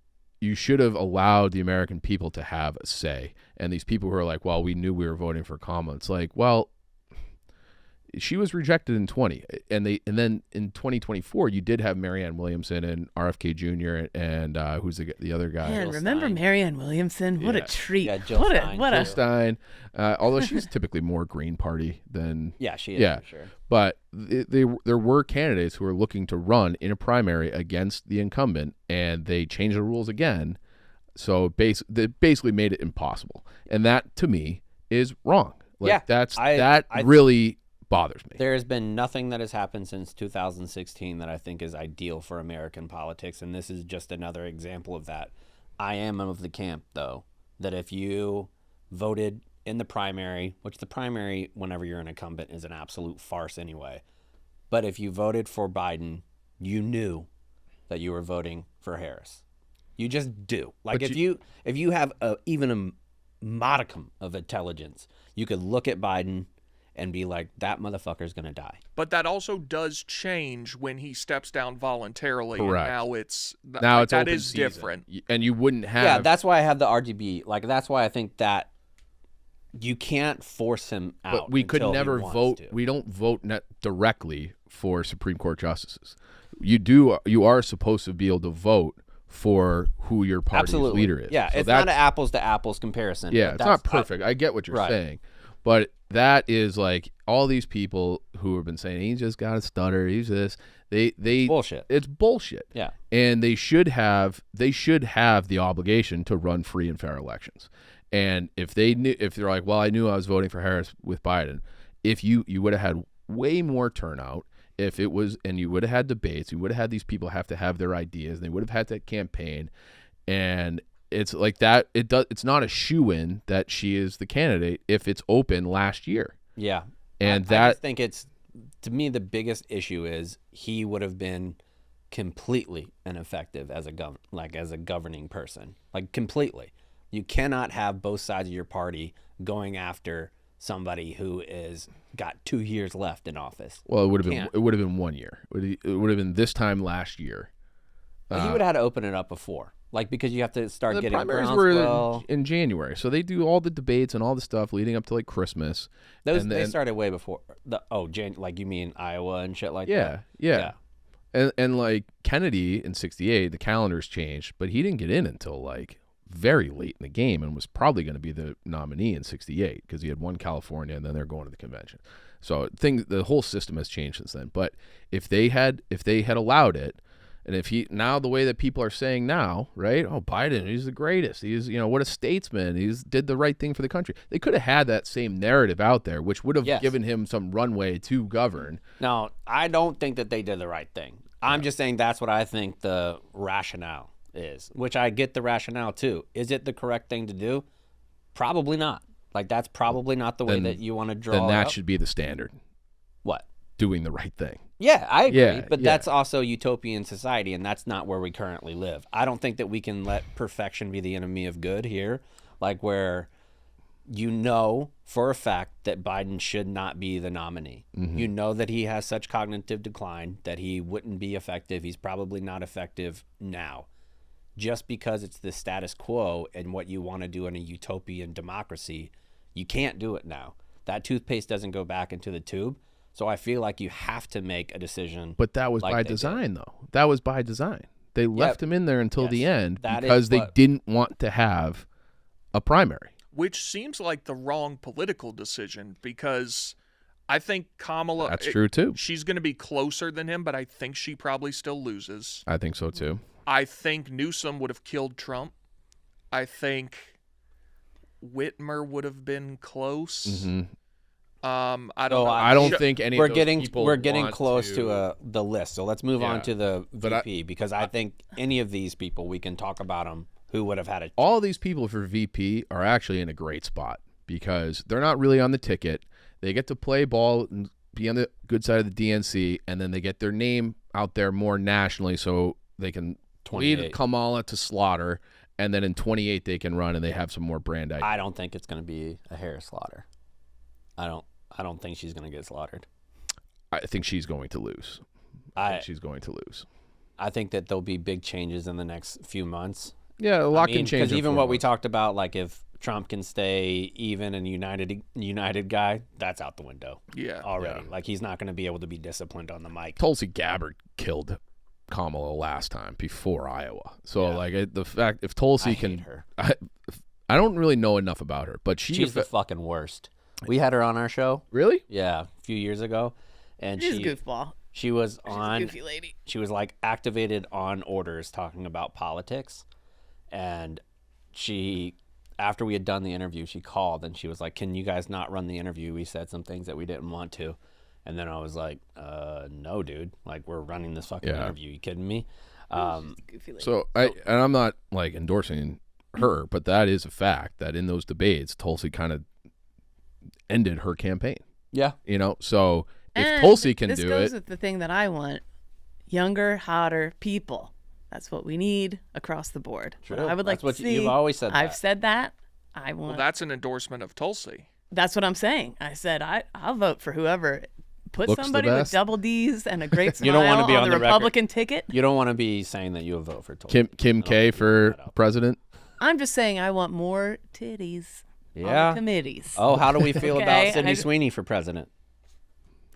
allowed the American people to have a say. And these people who are like, well, we knew we were voting for Kamala. It's like, well, she was rejected in 20, and then in 2024 you did have Marianne Williamson and RFK Jr. and who's the other guy? Man, remember Stein. Marianne Williamson? What a treat! Yeah, Jill Stein, what Jill a Stein, although she's typically more Green Party than she is, for sure. But there were candidates who were looking to run in a primary against the incumbent, and they changed the rules again, so they basically made it impossible, and that to me is wrong. Like, that really bothers me. There has been nothing that has happened since 2016 that I think is ideal for American politics, and this is just another example of that. I am of the camp, though, that if you voted in the primary, which the primary, whenever you're an incumbent, is an absolute farce anyway, but if you voted for Biden, you knew that you were voting for Harris. You just do. Like, if you have even a modicum of intelligence, you could look at Biden and be like, that motherfucker's going to die. But that also does change when he steps down voluntarily. Correct. And now it's open is season. different. And you wouldn't have... Yeah, that's why I have the RGB. Like, that's why I think that you can't force him out. But we could until he never wants vote. to. We don't vote directly for Supreme Court justices. You are supposed to be able to vote for who your party's leader is. Yeah, so it's not an apples to apples comparison. Yeah, but it's not perfect. I get what you're saying. But that is like all these people who have been saying, he's just got a stutter, he's this. They bullshit. It's bullshit. Yeah. And they should have the obligation to run free and fair elections. And if they're like, well, I knew I was voting for Harris with Biden, if you would have had way more turnout, if it was, and you would have had debates, you would have had these people have to have their ideas, and they would have had to campaign, and it's like that. It's not a shoo-in that she is the candidate if it's open last year. Yeah, and I just think it's, to me, the biggest issue is he would have been completely ineffective as a governing person, like completely. You cannot have both sides of your party going after somebody who is got 2 years left in office. Well, it would have been 1 year. It would have been this time last year. But he would have had to open it up before. Like, because you have to start the getting primaries groundswell. were in January, so they do all the debates and all the stuff leading up to like Christmas. They started way before. Like you mean Iowa and shit like that? Yeah. And like Kennedy in 68, the calendars changed, but he didn't get in until like very late in the game and was probably going to be the nominee in 68 because he had won California and then they're going to the convention. So the whole system has changed since then. But if they had allowed it, and if now the way that people are saying now, right? Oh, Biden, he's the greatest. He's, what a statesman. He's did the right thing for the country. They could have had that same narrative out there, which would have given him some runway to govern. No, I don't think that they did the right thing. I'm just saying that's what I think the rationale is, which I get the rationale too. Is it the correct thing to do? Probably not. Like, that's probably not the way that you want to draw. Then that up. should be the standard. What? Doing the right thing. Yeah, I agree. Yeah, but yeah. that's also utopian society, and that's not where we currently live. I don't think that we can let perfection be the enemy of good here, like where you know for a fact that Biden should not be the nominee. Mm-hmm. You know that he has such cognitive decline that he wouldn't be effective. He's probably not effective now. Just because it's the status quo and what you want to do in a utopian democracy, you can't do it now. That toothpaste doesn't go back into the tube. So I feel like you have to make a decision. But that was like by they design, though. That was by design. They left him in there until the end because they didn't want to have a primary. Which seems like the wrong political decision, because I think Kamala... That's true, too. She's going to be closer than him, but I think she probably still loses. I think so, too. I think Newsom would have killed Trump. I think Whitmer would have been close. Mm-hmm. I don't know. I don't think any of those people we're getting want close to the list. So let's move on Yeah. to the But VP, because I think any of these people, we can talk about them who would have had a... All these people for VP are actually in a great spot because they're not really on the ticket. They get to play ball and be on the good side of the DNC, and then they get their name out there more nationally so they can lead Kamala to slaughter, and then in 28 they can run and they have some more brand identity. I don't think it's going to be a hair slaughter. I don't think she's going to get slaughtered. I think she's going to lose. I think that there'll be big changes in the next few months. Yeah, a lot can change. Because even what we talked about, like if Trump can stay even and united guy, that's out the window. Yeah. Already. Like, he's not going to be able to be disciplined on the mic. Tulsi Gabbard killed Kamala last time before Iowa. So the fact if Tulsi can, hate her. I don't really know enough about her, but she's the fucking worst. We had her on our show. Really? Yeah, a few years ago, and She's a goofball. She was She's on. a goofy lady. She was like activated on orders talking about politics, and she, after we had done the interview, she called and she was like, "Can you guys not run the interview? We said some things that we didn't want to." And then I was like, "No, dude. Like, we're running this fucking interview. You kidding me?" Goofy lady. So I'm not like endorsing her, but that is a fact that in those debates, Tulsi kind of ended her campaign. Yeah. So if And Tulsi can this do goes it, with the thing that I want: younger, hotter people. That's what we need across the board. True. What I would like That's what to see. you've always said. I've that. said that. I want. Well, that's an endorsement of Tulsi. That's what I'm saying. I said I'll vote for whoever. Put Looks the somebody with best. double D's and a great smile You don't wanna be on on the the record. Republican ticket. You don't want to be saying that you'll vote for Tulsi. Kim K for president. I'm just saying I want more titties on Yeah. the committees. Oh, how do we feel Okay, about Sydney I- Sweeney for president?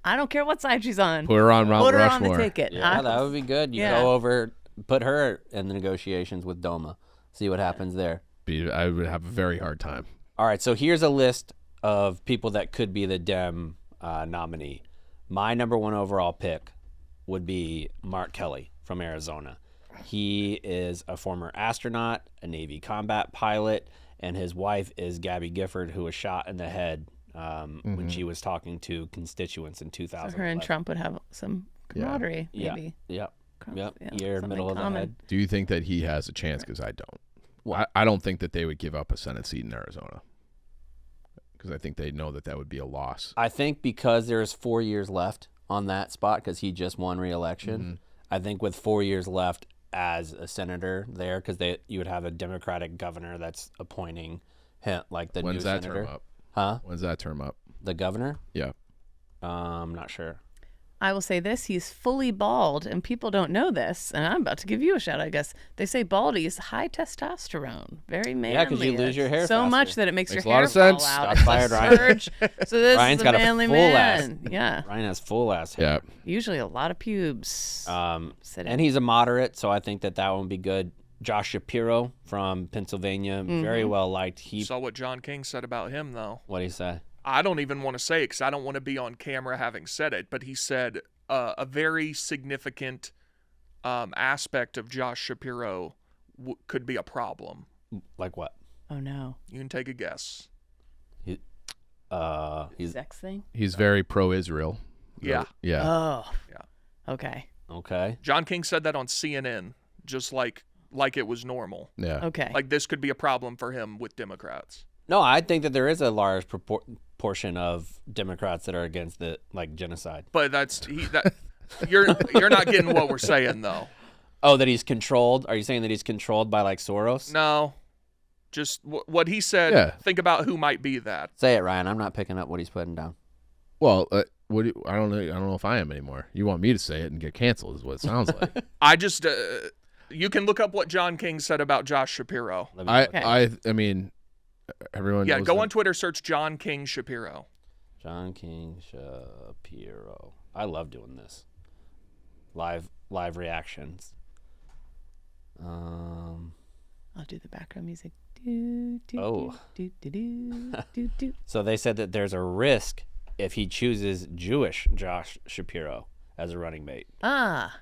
I don't care what side she's on. Put her on Mount Put her on Rushmore. the ticket. Yeah, that would be good. You Yeah. go over, put her in the negotiations with Doma, see what happens there. I would have a very hard time. All right, so here's a list of people that could be the Dem nominee. My number one overall pick would be Mark Kelly from Arizona. He is a former astronaut, a Navy combat pilot, and his wife is Gabby Gifford, who was shot in the head when she was talking to constituents in 2000. So her and Trump would have some camaraderie, maybe. Yep. Yep. Yeah, Ear, something middle of the common. head. Do you think that he has a chance? Because I don't. I don't think that they would give up a Senate seat in Arizona. Because I think they know that would be a loss. I think because there's 4 years left on that spot, because he just won re-election. I think with 4 years left as a senator there, because you would have a Democratic governor that's appointing him, like the When's new that senator. term up? Huh? When's that term up? The governor? Yeah. I'm not sure. I will say this: he's fully bald, and people don't know this. And I'm about to give you a shout. I guess they say baldies high testosterone, very manly. Yeah, 'cause you lose your hair so faster. much that it makes Makes your a lot hair of sense. fall out. Shots fired, Ryan. Surge. So this Ryan's is a got a manly full man. Yeah, Ryan has full ass hair. Yeah. usually a lot of pubes. Sit And he's a moderate, so I think that would be good. Josh Shapiro from Pennsylvania, very well liked. He Saw what John King said about him, though. what did he say? I don't even want to say it because I don't want to be on camera having said it, but he said a very significant aspect of Josh Shapiro could be a problem. Like what? Oh no, You can take a guess. He's sex thing. He's very pro-Israel. Yeah. Yeah. Oh, Yeah. okay. okay. John King said that on CNN just like like it was normal. Yeah. Okay. Like this could be a problem for him with Democrats. No, I think that there is a large portion of Democrats that are against the genocide. But you're not getting what we're saying though. Oh, that he's controlled? Are you saying that he's controlled by Soros? No, just what he said. Yeah. Think about who might be that. Say it, Ryan. I'm not picking up what he's putting down. Well, I don't know if I am anymore. You want me to say it and get canceled is what it sounds like. I just you can look up what John King said about Josh Shapiro. I mean, everyone. Yeah, knows go that. on Twitter, search John King Shapiro. John King Shapiro. I love doing this. Live reactions. I'll do the background music. Do, do, Oh. do, do, do, do, do. So they said that there's a risk if he chooses Jewish Josh Shapiro as a running mate. Ah.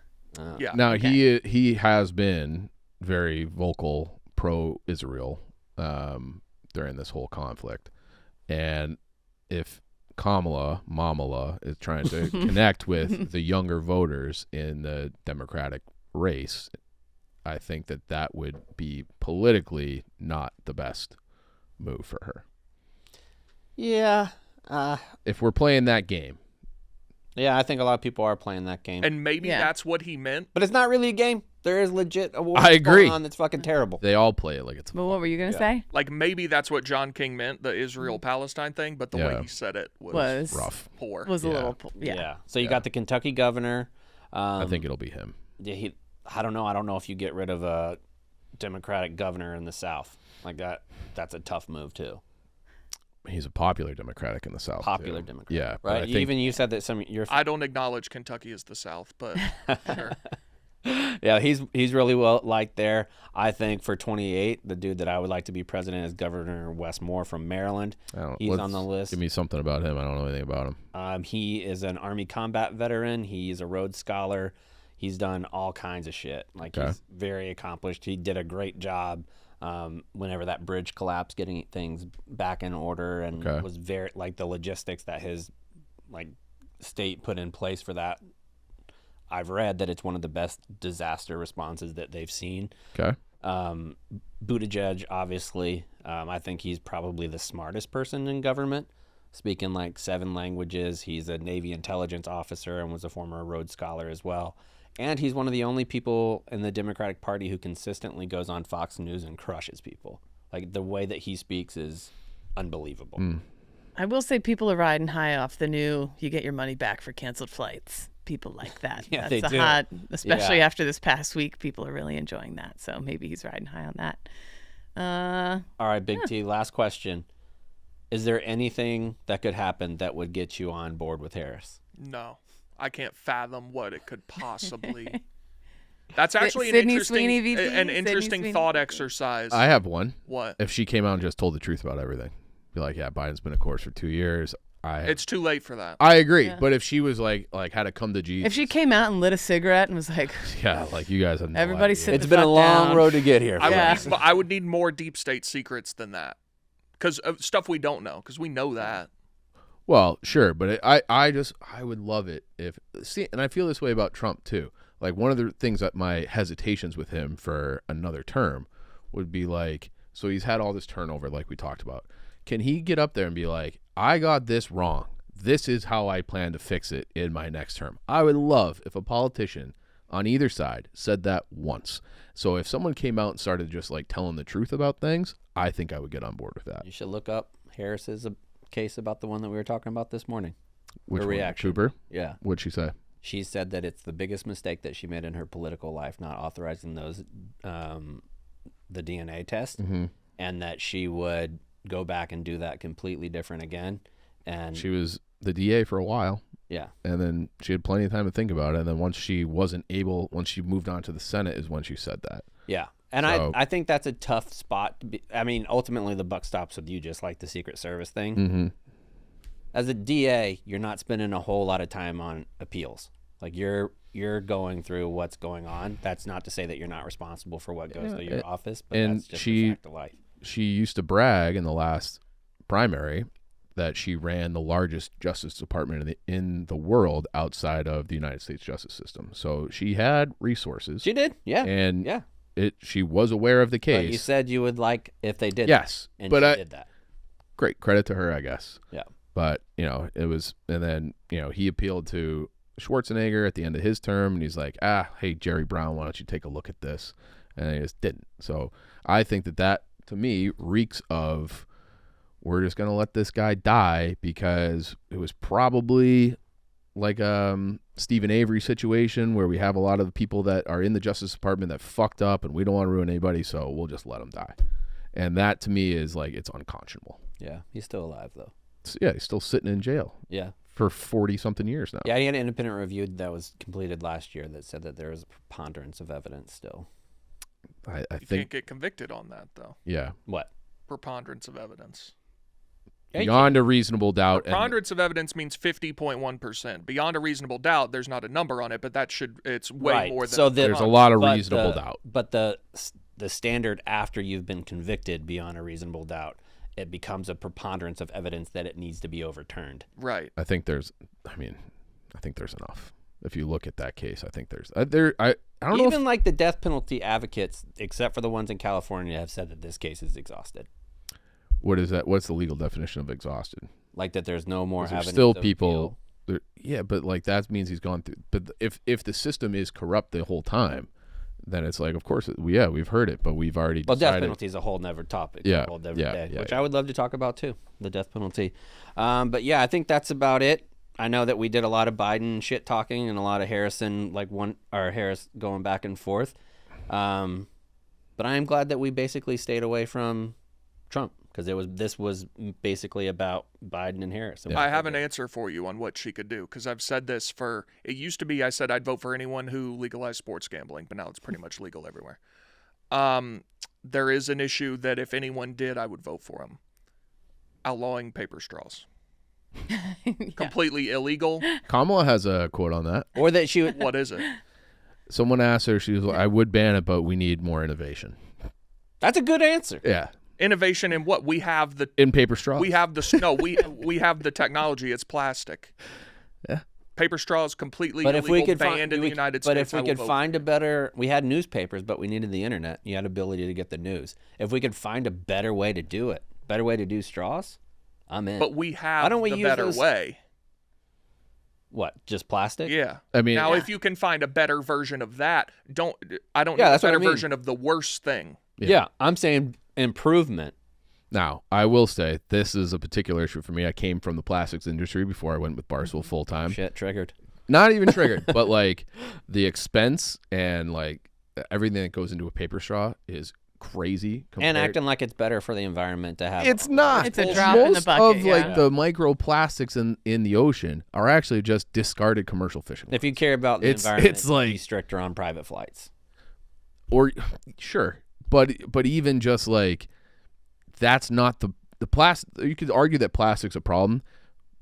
Yeah. Now he has been very vocal pro-Israel during this whole conflict, and if Mamala is trying to connect with the younger voters in the Democratic race, I think that would be politically not the best move for her. Yeah. If we're playing that game. Yeah, I think a lot of people are playing that game. And maybe Yeah. that's what he meant. But it's not really a game. There is legit a war I agree. going on that's fucking terrible. They all play it like it's But what were you going to say? Like maybe that's what John King meant, the Israel-Palestine thing, but the way Yeah. he said it was Was rough. poor. Was a Yeah. little, yeah. So you got the Kentucky governor. I think it'll be him. Yeah, I don't know. I don't know if you get rid of a Democratic governor in the South like that. That's a tough move too. He's a popular Democratic in the South. Popular too. Democrat. Yeah, but Right. I think, Even you said that I don't acknowledge Kentucky as the South, but sure. Yeah, he's really well liked there. I think for 28, the dude that I would like to be president is Governor Wes Moore from Maryland. He's on the list. Give me something about him. I don't know anything about him. He is an Army combat veteran. He's a Rhodes Scholar. He's done all kinds of shit. He's very accomplished. He did a great job whenever that bridge collapsed, getting things back in order, and was very the logistics that his state put in place for that. I've read that it's one of the best disaster responses that they've seen. Okay. Buttigieg, obviously, I think he's probably the smartest person in government, speaking 7 languages. He's a Navy intelligence officer and was a former Rhodes Scholar as well. And he's one of the only people in the Democratic Party who consistently goes on Fox News and crushes people. The way that he speaks is unbelievable. I will say people are riding high off the new you get your money back for canceled flights. People like that. Yeah, That's they do. hot, especially Yeah. after this past week. People are really enjoying that. So maybe he's riding high on that. All right, Big T, last question. Is there anything that could happen that would get you on board with Harris? No. I can't fathom what it could possibly. That's actually Sydney Sweeney VT? an Sydney interesting Sweeney thought VT? exercise. I have one. What? If she came out and just told the truth about everything, be like, yeah, Biden's been a course for 2 years. It's too late for that. I agree, Yeah. but if she was like had to come to Jesus, If she came out and lit a cigarette and was like, yeah, you guys have no Everybody idea. sit It's the been a fuck long down. road to get here. Yeah. I would need more deep state secrets than that, because stuff we don't know, because we know that. Well, sure, but I would love it if and I feel this way about Trump too. One of the things that my hesitations with him for another term would be so he's had all this turnover like we talked about. Can he get up there and be like, I got this wrong. This is how I plan to fix it in my next term. I would love if a politician on either side said that once. So if someone came out and started just telling the truth about things, I think I would get on board with that. You should look up Harris's case about the one that we were talking about this morning. Which Her one? reaction. Cooper? Yeah. What'd she say? She said that it's the biggest mistake that she made in her political life, not authorizing those the DNA test, and that she would go back and do that completely different again. And She was the DA for a while, yeah, and then she had plenty of time to think about it. And then once she moved on to the Senate is when she said that. yeah. And So- I think that's a tough spot to be. I mean, ultimately the buck stops with you, just like the Secret Service thing. Mm-hmm. As a DA, you're not spending a whole lot of time on appeals. You're going through what's going on. That's not to say that you're not responsible for what goes through your office, but and that's just she- a fact of life. She used to brag in the last primary that she ran the largest justice department in the world outside of the United States justice system. So she had resources. She did, yeah, And yeah. she was aware of the But case. you said you would like if they did. Yes, that, and but she did that. great credit to her, I guess. Yeah. But it was, and then he appealed to Schwarzenegger at the end of his term, and he's like, hey, Jerry Brown, why don't you take a look at this? And he just didn't. So I think that to me reeks of, we're just gonna let this guy die, because it was probably like Stephen Avery situation where we have a lot of the people that are in the Justice Department that fucked up, and we don't want to ruin anybody, so we'll just let him die. And that to me is like, it's unconscionable. Yeah, he's still alive though. So, yeah, he's still sitting in jail. Yeah. For 40-something years now. Yeah, he had an independent review that was completed last year that said that there is a preponderance of evidence still. I You think. can't get convicted on that, though. Yeah. What? Preponderance of evidence. Beyond a reasonable doubt. Preponderance of evidence means 50.1%. Beyond a reasonable doubt, there's not a number on it, but it's way Right. more than. So there's a lot of but reasonable doubt. But the standard after you've been convicted beyond a reasonable doubt, it becomes a preponderance of evidence that it needs to be overturned. Right. I think there's enough. If you look at that case, I think there's I don't know. Even like the death penalty advocates, except for the ones in California, have said that this case is exhausted. What is that? What's the legal definition of exhausted? Like that there's no more There's avenues still of people. appeal. Yeah, but like that means he's gone through. But if the system is corrupt the whole time, then it's like, of course, we've heard it, but we've already Well, decided. death penalty is a whole nother topic. Yeah, a whole different yeah, day, yeah, which yeah. I would love to talk about too, the death penalty. But yeah, I think that's about it. I know that we did a lot of Biden shit talking and a lot of Harrison, Harris going back and forth. But I am glad that we basically stayed away from Trump, because this was basically about Biden and Harris. And I have an answer for you on what she could do, because I've said this it used to be I said I'd vote for anyone who legalized sports gambling, but now it's pretty much legal everywhere. There is an issue that if anyone did, I would vote for them. Outlawing paper straws. Completely illegal. Kamala has a quote on that. Or that she would. What is it? Someone asked her, she was like, I would ban it, but we need more innovation. That's a good answer. Yeah. Innovation in what? We have the In paper straws. we have the we have the technology. It's plastic. Yeah. Paper straws completely But illegal, if we could banned in the United but States. if we could find a better, we had newspapers, but we needed the internet. You had ability to get the news. If we could find a better way to do it, better way to do straws, I'm in. But we have Why don't we the use better those- way. What? Just plastic? Yeah. I mean, Now, if you can find a better version of that, I don't Yeah, need a that's what I better mean. version of the worst thing. Yeah, I'm saying improvement. now, I will say this is a particular issue for me. I came from the plastics industry before I went with Barstool full time. Shit, triggered. Not even triggered, but like the expense and like everything that goes into a paper straw is crazy. And acting like it's better for the environment to have. It's not. It's a drop in the Most bucket, of yeah. like the microplastics in the ocean are actually just discarded commercial fishing. If you care about the It's- environment, it's be like- stricter on private flights. Or sure, but even just like that's not the plastic. You could argue that plastic's a problem.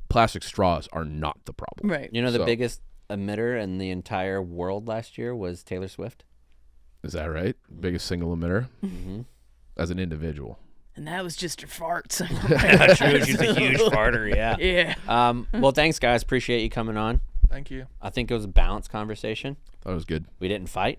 Plastic straws are not the problem. Right. You know, the So- biggest emitter in the entire world last year was Taylor Swift. Is that right? Biggest single emitter Mm-hmm. as an individual. And that was just her farts. True, she's a huge farter. Yeah. Yeah. Well, thanks, guys. Appreciate you coming on. Thank you. I think it was a balanced conversation. That was good. We didn't fight.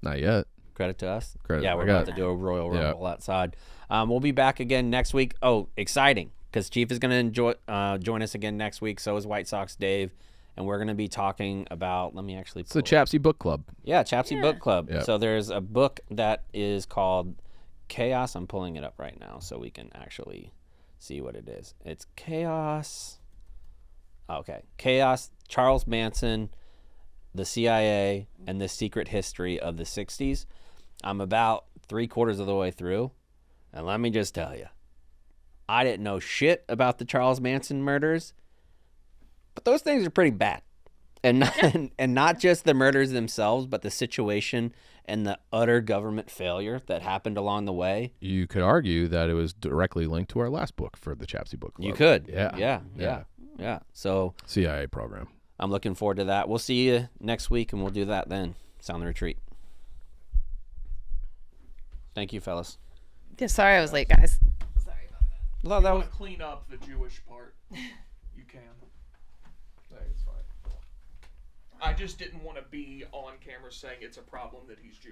Not yet. Credit to us. Credit. Yeah, I we're got about to do a Royal Yeah. Rumble outside. We'll be back again next week. Oh, exciting, because Chief is going to join us again next week. So is White Sox Dave. And we're going to be talking about, let me actually It's the pull it. Chapsy Book Club. Yeah, Chapsy Book Club. Yeah. So there's a book that is called Chaos. I'm pulling it up right now so we can actually see what it is. It's Chaos. Okay. Chaos, Charles Manson, the CIA, and the Secret History of the 60s. I'm about 3/4 of the way through. And let me just tell you, I didn't know shit about the Charles Manson murders, but those things are pretty bad. And not, and not just the murders themselves, but the situation and the utter government failure that happened along the way. You could argue that it was directly linked to our last book for the Chapsy Book Club. You could. Yeah. Yeah. So CIA program. I'm looking forward to that. We'll see you next week, and we'll do that then. Sound the Retreat. Thank you, fellas. Yeah, sorry I was late, guys. Well, that was Clean up the Jewish part. You can. I just didn't want to be on camera saying it's a problem that he's Jewish.